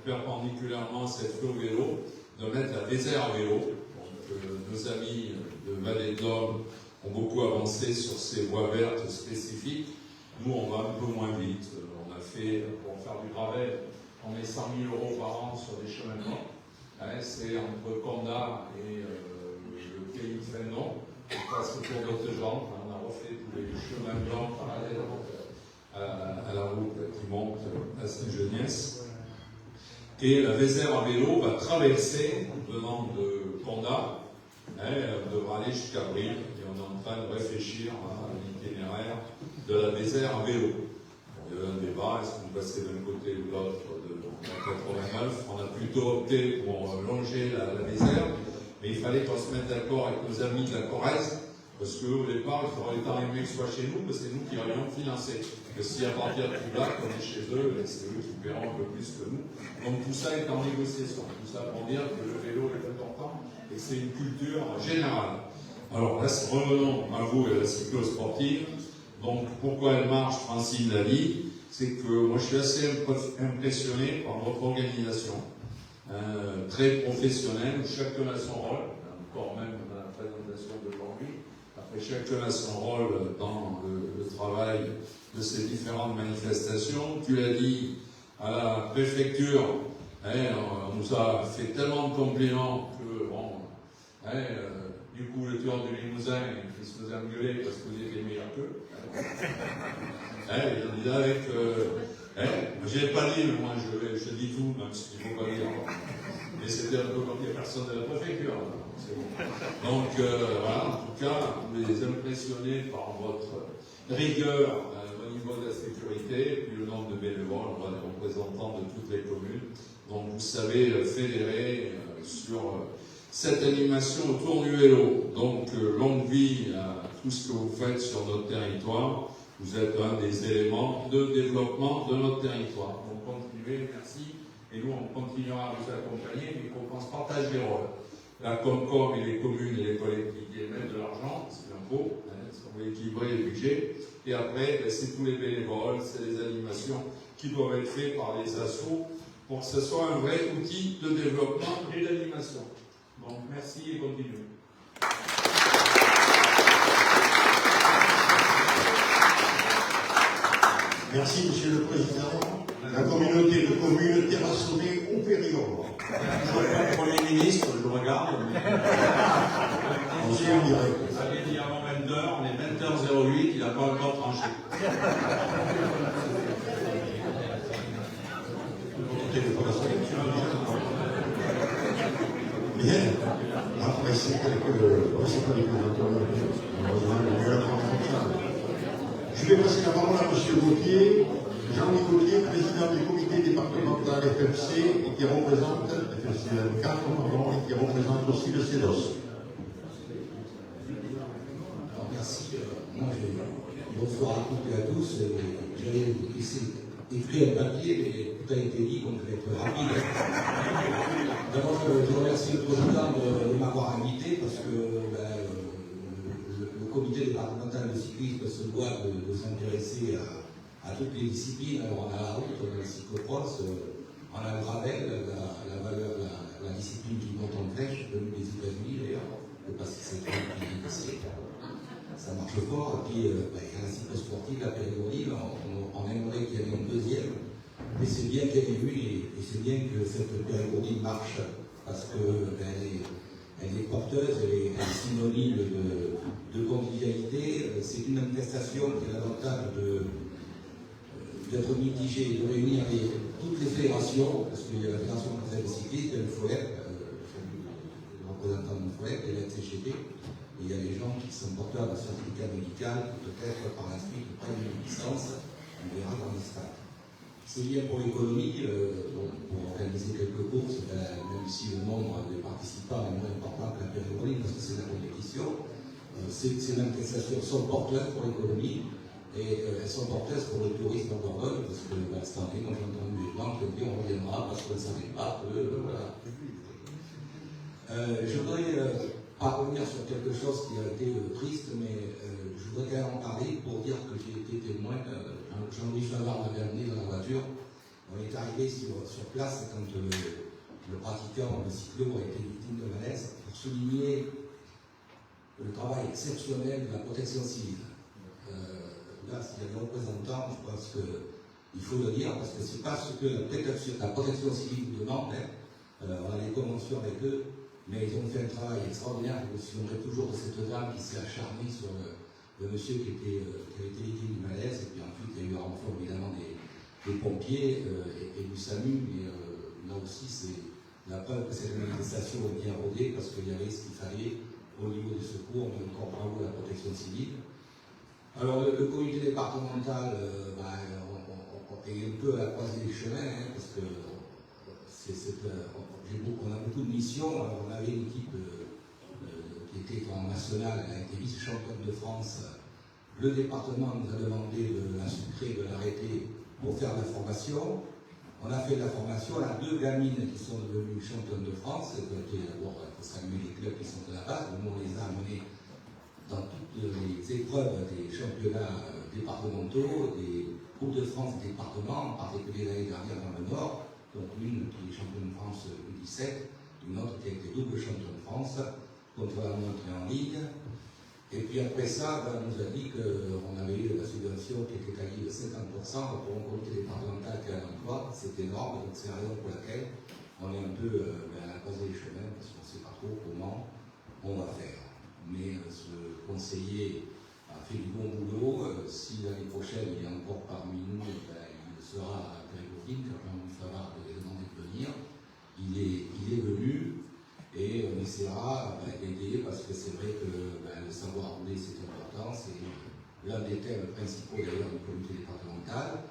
perpendiculairement à cette Flo Vélo, de mettre la Vézère Vélo. Donc, nos amis de Vallée de l'Homme ont beaucoup avancé sur ces voies vertes spécifiques. Nous, on va un peu moins vite. On a fait, pour faire du gravel, on met 100 000 € par an sur des chemins blancs. C'est entre Condat et le pays de Fénon. On passe autour d'Hautejambe. On a refait tous les chemins blancs parallèles à la route qui monte à Saint-Geniès. Et la Vézère à vélo va traverser, venant de Condat, devra aller jusqu'à Brive. Et on est en train de réfléchir à l'itinéraire de la Vézère à vélo. Il y a un débat, est-ce qu'on passait d'un côté ou de l'autre de la 89. On a plutôt opté pour longer la Vézère, mais il fallait qu'on se mette d'accord avec nos amis de la Corrèze, parce qu'au départ, il faudrait mieux que ce soit chez nous, parce que c'est nous qui aurions financé. Que si à partir de Toubac, on est chez eux, c'est eux qui paieront un peu plus que nous. Donc tout ça est en négociation. Tout ça pour dire que le vélo est important et que c'est une culture générale. Alors là, revenons à vous et à la cyclo-sportive. Donc pourquoi elle marche, Francine l'a dit, c'est que moi je suis assez impressionné par votre organisation. Très professionnelle, où chacun a son rôle, encore même dans la présentation d'aujourd'hui. Après, chacun a son rôle dans le travail de ces différentes manifestations. Tu l'as dit, à la préfecture, on nous a fait tellement de compliments que, bon, du coup, le tueur du Limousin, il se faisait engueuler parce que vous étiez meilleur qu'eux. Il disait avec... je n'ai pas dit, mais moi je dis tout, même si il ne faut pas dire. Mais c'était un peu comme les personnes de la préfecture. C'est bon. Donc, voilà, en tout cas, vous les impressionnez par votre rigueur au niveau de la sécurité, et puis le nombre de bénévoles, on a des représentants de toutes les communes. Donc, vous savez fédérer sur cette animation autour du vélo. Donc, longue vie à tout ce que vous faites sur notre territoire. Vous êtes un des éléments de développement de notre territoire. Donc, continuez, merci. Et nous, on continuera à vous accompagner, mais il faut qu'on se partage les rôles. La Comcom et les communes et les collectivités mettent de l'argent, c'est l'impôt, on va équilibrer les budgets. Et après, c'est tous les bénévoles, c'est les animations qui doivent être faites par les assos pour que ce soit un vrai outil de développement et d'animation. Donc, merci et continuez. Merci, Monsieur le Président. La communauté de communes terrassonnée au Périgord. Le Premier ministre, je le regarde. On s'y en dirait. Vous avez dit avant 20h, on est 20h08, il n'a pas encore tranché. Bien. Après, c'est pas les Je vais passer la parole à M. Gauthier, Jean-Louis Gauthier, président du comité départemental FMC, et qui représente, FMC 4, pardon, et qui représente aussi le CEDOS. Alors, merci. Bonsoir à toutes et à tous. J'avais écrit un papier, mais tout a été dit, donc je vais être rapide. D'abord, je remercie le président de m'avoir invité parce que le comité départemental de cyclisme se doit de s'intéresser à toutes les disciplines. Alors, on a la route, on a la cyclocross, on a le gravel, la discipline qui monte en flèche, venue des États-Unis d'ailleurs. Je ne sais pas si c'est depuis ça marche fort. Et puis, il y a la cyclosportive, la périgourdine, on aimerait qu'il y ait une deuxième. Mais c'est bien qu'elle ait eu et c'est bien que cette périgourdine marche parce qu'elle est porteuse, elle est synonyme de convivialité. C'est une manifestation qui a l'avantage d'être mitigée, de réunir toutes les fédérations. qu'il y a la Fédération française de cyclisme, il y a le FOEP, le représentant du FOEP, et la CGT, et il y a les gens qui sont porteurs d'un certificat médical, qui peut-être par la suite prennent une licence, on verra dans les stades. C'est bien pour l'économie, pour organiser quelques courses, même si le nombre de participants est moins important que la période, parce que c'est la compétition, ces manifestations sont porteuses pour l'économie et elles sont porteuses pour le tourisme en Dordogne, parce que cette année, moi j'ai entendu des gens qui ont dit on reviendra parce qu'on ne savait pas que. Voilà. Je voudrais pas revenir sur quelque chose qui a été triste, mais je voudrais quand même en parler pour dire que j'ai été témoin. Jean-Louis Favard m'avait amené dans la voiture. On est arrivé sur place quand le pratiquant, le cyclo, a été victime de malaise pour souligner le travail exceptionnel de la protection civile. Là, s'il y a des représentants, je pense qu'il faut le dire, parce que c'est pas ce que la protection civile demande. On a des conventions avec eux, mais ils ont fait un travail extraordinaire. Je me souviendrai toujours de cette dame qui s'est acharnée sur le monsieur qui avait été victime du malaise, et puis ensuite il y a eu un renfort évidemment des pompiers et du SAMU, mais là aussi c'est la preuve que cette manifestation est bien rodée parce qu'il y avait ce qu'il fallait au niveau du secours, mais encore bravo à la protection civile. Alors le comité départemental est un peu à la croisée des chemins, parce que on a beaucoup de missions. Alors, on avait une équipe qui était en nationale, elle a été vice-championne de France. Le département nous a demandé de la sucrer, de l'arrêter pour faire de la formation. On a fait de la formation, on a 2 gamines qui sont devenues championnes de France. D'abord, il faut saluer les clubs qui sont de la base, nous on les a amenés dans toutes les épreuves des championnats départementaux, des Coupes de France départements, en particulier l'année dernière dans le Nord, donc une qui est championne de France U17, une autre qui a été double championne de France, contre la montrée en ligne. Et puis après ça, on nous a dit qu'on avait eu la subvention qui était taillée de 50% pour un comité départemental qui a un emploi. C'est énorme, donc c'est la raison pour laquelle on est un peu à la croisée des chemins, parce qu'on ne sait pas trop comment on va faire. Mais ce conseiller a fait du bon boulot. Si l'année prochaine il est encore parmi nous, il sera à Périgordine, car Jean-Louis Favard devait demander de venir. Il est venu. Et on essaiera d'aider, parce que c'est vrai que le savoir rouler c'est important, c'est l'un des thèmes principaux d'ailleurs du comité départemental.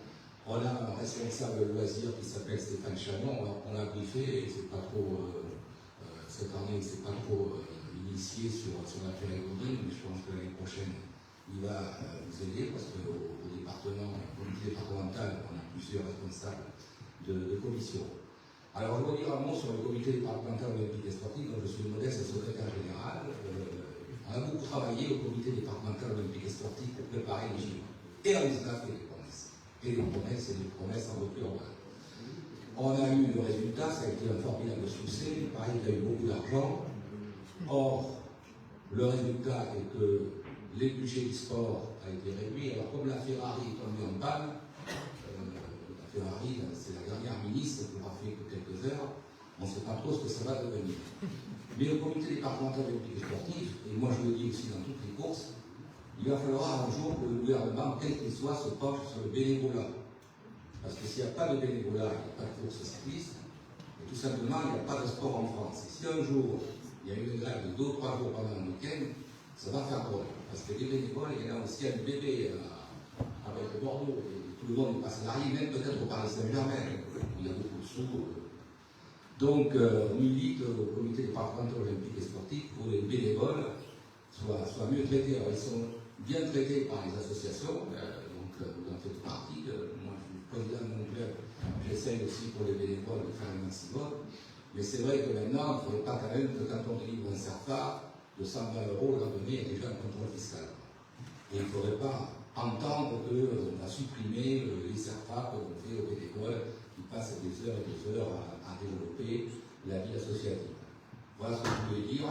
On a un responsable loisir qui s'appelle Stéphane Chanon, on l'a briefé et c'est pas trop, cette année c'est pas trop initié sur la période, mais je pense que l'année prochaine il va nous aider, parce qu'au département, au comité départemental, on a plusieurs responsables de commission. Alors, je voudrais dire un mot sur le comité départemental olympique et sportif, dont je suis le modeste secrétaire général. On a beaucoup travaillé au comité départemental olympique et sportif pour préparer les JO. Et on les a fait des promesses. Et des promesses et des promesses en rupture. On a eu le résultat, ça a été un formidable succès. Pareil, il y a eu beaucoup d'argent. Or, le résultat est que les budgets du sport a été réduit. Alors, comme la Ferrari est tombée en panne, Ferrari, c'est la dernière ministre qui aura fait que quelques heures, on ne sait pas trop ce que ça va devenir. Mais le comité départemental olympique et sportif, et moi je le dis aussi dans toutes les courses, il va falloir un jour que le gouvernement, quel qu'il soit, se penche sur le bénévolat. Parce que s'il n'y a pas de bénévolat, il n'y a pas de course cycliste, et tout simplement, il n'y a pas de sport en France. Et si un jour, il y a une grève de 2 ou 3 jours pendant un week-end, ça va faire drôle. Parce que les bénévoles, il y en a aussi un bébé avec le Bordeaux. Tout le monde n'est pas salarié, même peut-être au Paris Saint-Germain, il y a beaucoup de sous. Donc, on milite au comité départemental olympique et sportif pour que les bénévoles soient mieux traités. Alors, ils sont bien traités par les associations, donc vous en faites partie. Moi, je suis président de mon club, j'essaye aussi pour les bénévoles de faire le maximum. Mais c'est vrai que maintenant, il ne faudrait pas quand même que quand on délivre un CERFA de 120 €, leur donner déjà un contrôle fiscal. Et il ne faudrait pas entendre qu'on a supprimé les CERFA que l'on fait aux bénévoles qui passent des heures et des heures à développer la vie associative. Voilà ce que je voulais dire.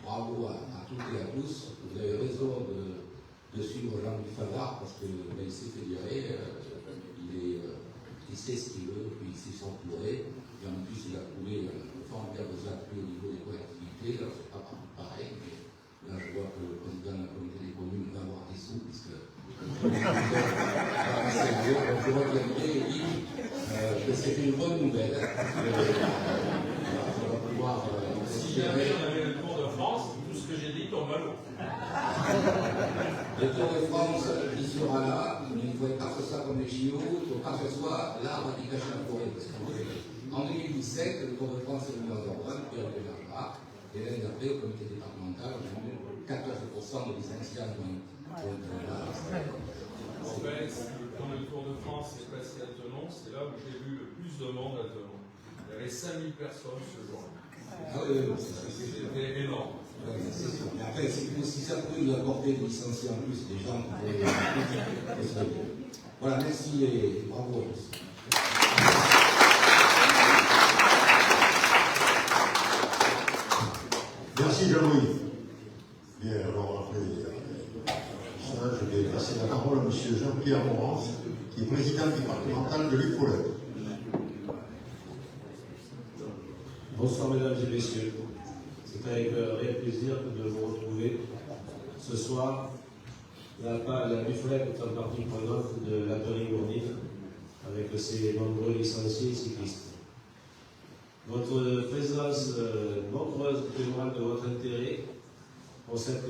Bravo à toutes et à tous. Vous avez raison de suivre Jean-Louis Favard, parce qu'il s'est fédéré, il sait ce qu'il veut, puis il sait s'entourer. Et en plus, il a trouvé un formidable appui au niveau des collectivités. Alors, c'est pas partout pareil, mais là, je vois que le président de la communauté des communes va avoir des sous, puisque je reviendrai et dit que c'était une bonne nouvelle. On va pouvoir. Si jamais on avait le Tour de France, tout ce que j'ai dit tombe à l'eau. Le Tour de France, il sera là, mais il faut pas que ce soit comme les JO, il ne faut pas que ce soit l'arbre qui cache la forêt. Parce qu'en 2017, le Tour de France est venu en Dordogne, puis on reviendra. Et l'année d'après, au comité départemental, on a eu 14% de licenciés. En fait, quand le Tour de France est passé à Tenon, c'est là où j'ai vu le plus de monde à Tenon. Il y avait 5000 personnes ce jour-là. Ah oui, c'était énorme. Mais après, si ça peut nous apporter des licenciés en plus, des gens qui pourraient. Voilà, merci et bravo à tous. Merci Jean-Louis. Bien, alors après ça, je vais passer la parole à M. Jean-Pierre Morance, qui est président départemental de l'UFOLEP. Bonsoir mesdames et messieurs. C'est avec réel plaisir de vous retrouver ce soir. La l'UFOLEP est en partie prenante de la périgourdine avec ses nombreux licenciés cyclistes. Votre présence nombreuse témoigne de votre intérêt pour cette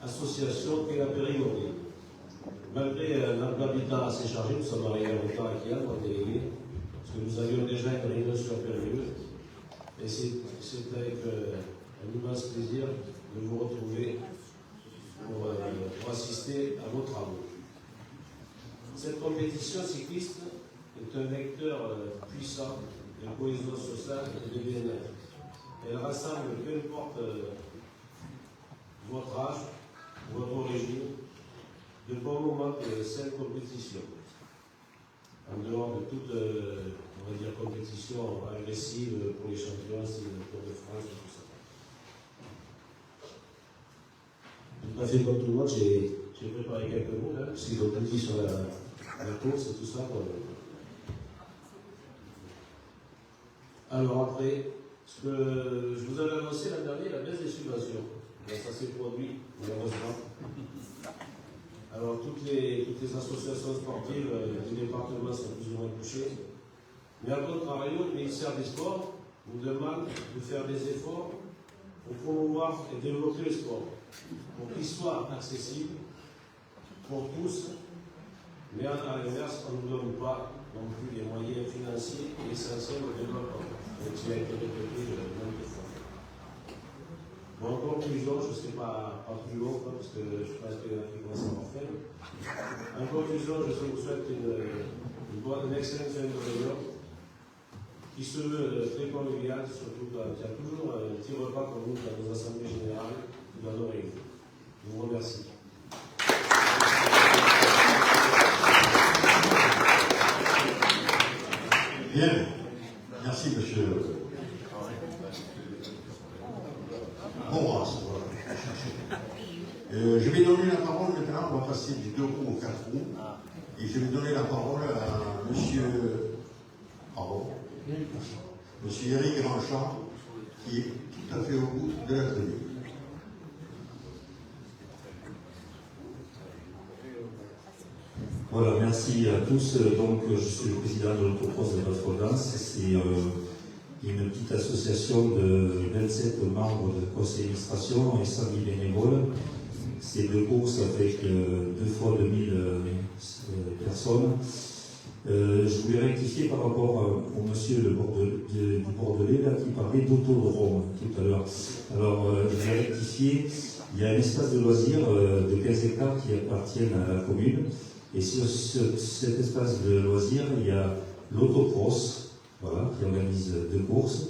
association qu'est la périgourdine. Malgré un emploi du temps assez chargé, nous sommes arrivés en retard à Kiel, en délégué, parce que nous avions déjà une réunion sur période. Et c'est avec un immense plaisir de vous retrouver pour assister à vos travaux. Cette compétition cycliste est un vecteur puissant de cohésion sociale et de bien-être. Elle rassemble, peu importe votre âge, votre origine, de bons moments de cette compétition. En dehors de toute, on va dire, compétition agressive pour les champions, style le Tour de France et tout ça. Tout à fait comme tout le monde, j'ai préparé quelques mots, là, parce qu'ils ont tout dit sur la course et tout ça. Alors après, ce que je vous avais annoncé l'an dernier, la baisse des subventions. Ben, ça s'est produit, malheureusement. Alors toutes les associations sportives du département sont plus ou moins touchées. Mais à contrario, le ministère des Sports nous demande de faire des efforts pour promouvoir et développer le sport, pour qu'il soit accessible pour tous, mais à l'inverse, on ne nous donne pas non plus les moyens financiers essentiels au développement. Donc, il a été répété nombre de fois. Bon, en conclusion, je ne sais pas plus long, parce que je pense qu'il y en a qui commencent à avoir fait. En conclusion, je vous souhaite une excellente fin de réunion qui se veut très conviviale, surtout quand il y a toujours un petit repas comme nous dans nos assemblées générales ou dans nos réunions. Je vous remercie. Bien, merci monsieur. Bon, je vais donner la parole maintenant, on va passer du 2 roues au 4 roues, et je vais donner la parole à monsieur Eric Grandchamp, qui est tout à fait au bout de la tribune. Voilà, merci à tous. Donc, je suis le président de l'autocross de Notre-Dame. C'est une petite association de 27 membres de conseil d'administration et 100 000 bénévoles. C'est deux courses avec 2 fois 2000 personnes. Je voulais rectifier par rapport au monsieur du Bordelais là, qui parlait d'autodrome tout à l'heure. Alors, je vais rectifier. Il y a un espace de loisirs de 15 hectares qui appartiennent à la commune. Et sur cet espace de loisirs, il y a l'autocross, voilà, qui organise 2 courses.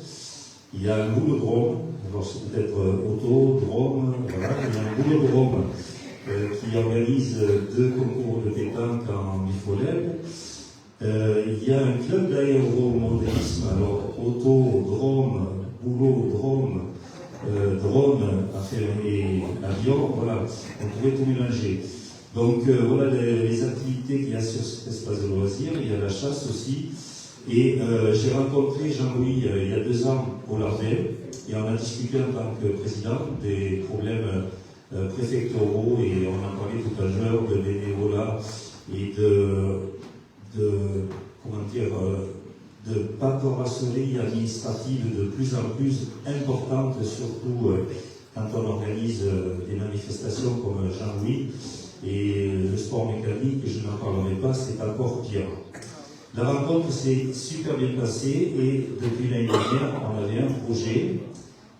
Il y a un boulodrome, alors c'est peut-être autodrome, voilà. Il y a un boulodrome qui organise 2 concours de pétanque en Bifolèbe. Il y a un club d'aéromodélisme, alors autodrome, boulodrome, drone et avion, voilà, on pourrait tout mélanger. Donc voilà les activités qu'il y a sur cet espace de loisirs. Il y a la chasse aussi. Et j'ai rencontré Jean-Louis il y a 2 ans au Lardin et on a discuté en tant que président des problèmes préfectoraux et on en parlait tout à l'heure de bénévolat et de paperasserie administrative de plus en plus importante, surtout quand on organise des manifestations comme Jean-Louis. Et le sport mécanique, je n'en parlerai pas, c'est encore pire. La rencontre s'est super bien passée et depuis l'année dernière, on avait un projet.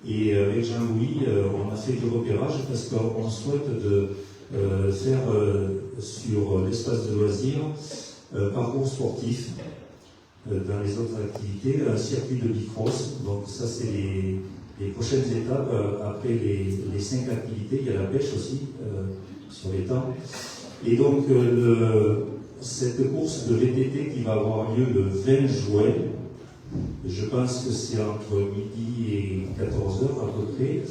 Et avec Jean-Louis, on a fait du repérage parce qu'on souhaite faire sur l'espace de loisirs parcours sportif dans les autres activités, un circuit de bicross. Donc ça, c'est les prochaines étapes. Après les 5 activités, il y a la pêche aussi sur les temps. Et donc cette course de VTT qui va avoir lieu le 20 juin, je pense que c'est entre midi et 14h à peu près.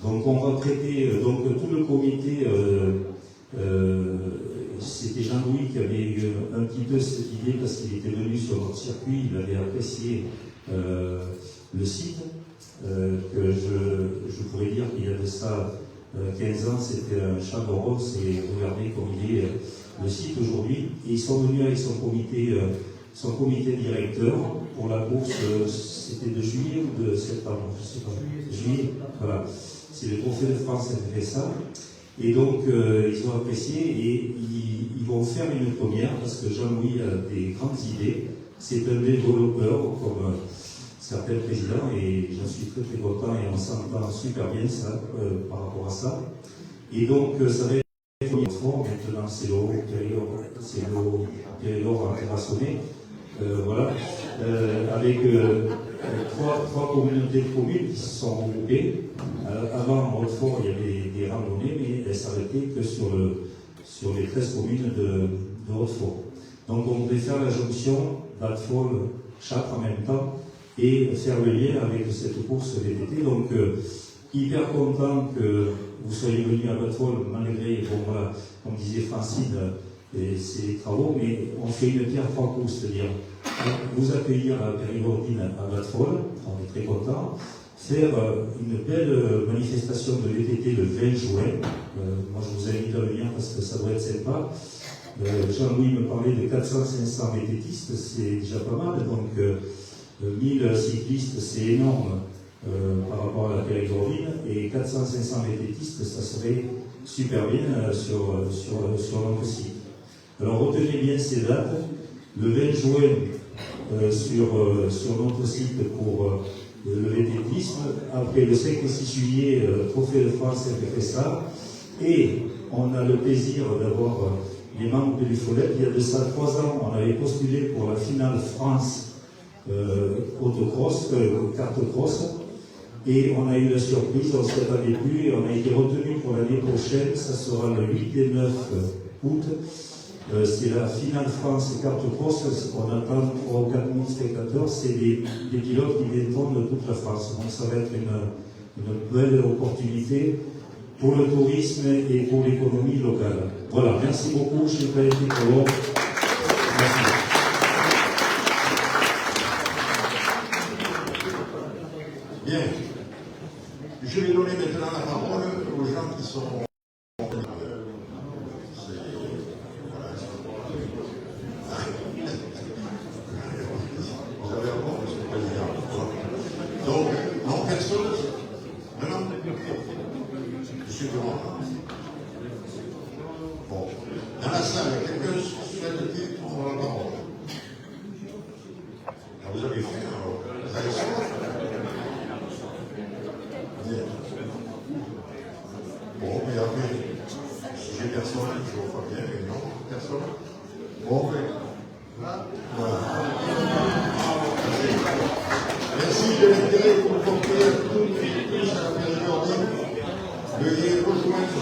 Donc on va traiter, donc tout le comité, c'était Jean-Louis qui avait eu un petit peu cette idée parce qu'il était venu sur notre circuit, il avait apprécié le site, que je pourrais dire qu'il y a de ça 15 ans, c'était un château et regardez comme il est le site aujourd'hui. Et ils sont venus avec son comité directeur pour la course, c'était de juillet ou de septembre, je ne sais pas. Juillet, voilà. C'est le Trophée de France qui fait ça. Et donc, ils ont apprécié et ils vont faire une première parce que Jean-Louis a des grandes idées. C'est un développeur comme certains présidents et j'en suis très très content et on s'entend super bien ça, par rapport à ça. Et donc, ça va être une fois, maintenant c'est le Périgord terrassonné. Voilà, avec trois communautés de communes qui se sont regroupées. Avant, en Haute-Fort, il y avait des randonnées, mais elles s'arrêtaient que sur les 13 communes de Haute-Fort. Donc on voulait faire la jonction d'Alfol, Châtres en même temps, et faire le lien avec cette course VTT. Donc hyper content que vous soyez venus à Alfol, malgré, bon voilà, comme disait Francine, c'est les travaux, mais on fait une pierre trois coups, c'est-à-dire vous accueillir à Périgordine à Alfol, on est très content. Faire une belle manifestation de VTT le 20 juin. Moi, je vous invite à venir parce que ça doit être sympa. Jean-Louis me parlait de 400-500 VTTistes, c'est déjà pas mal. Donc, 1000 cyclistes, c'est énorme par rapport à la Périgordine. Et 400-500 VTTistes, ça serait super bien sur notre site. Alors, retenez bien ces dates. Le 20 juin, sur notre site pour le VTTisme, après le 5 et 6 juillet, Trophée de France FFSA, et on a le plaisir d'avoir les membres de l'UFOLET. Il y a de ça 3 ans, on avait postulé pour la finale France autocross, carte cross, et on a eu la surprise, on ne s'y attendait plus, et on a été retenu pour l'année prochaine, ça sera le 8 et 9 août. C'est la finale France carte cross, on attend 3 ou 4 000 spectateurs, c'est des pilotes qui viendront de toute la France. Donc ça va être une belle opportunité pour le tourisme et pour l'économie locale. Voilà, merci beaucoup, je n'ai pas été trop long. Merci. Bien, je vais donner maintenant la parole aux gens qui sont... Bon, dans la salle, quelqu'un souhaite-t-il prendre la parole? Vous avez fait, alors, vous allez savoir. Bien. Bon, mais après, si j'ai personne, je ne vois pas bien, mais non, personne. Bon, mais voilà. Merci de l'intérêt que vous portez tous à la Périgordine. Veuillez rejoindre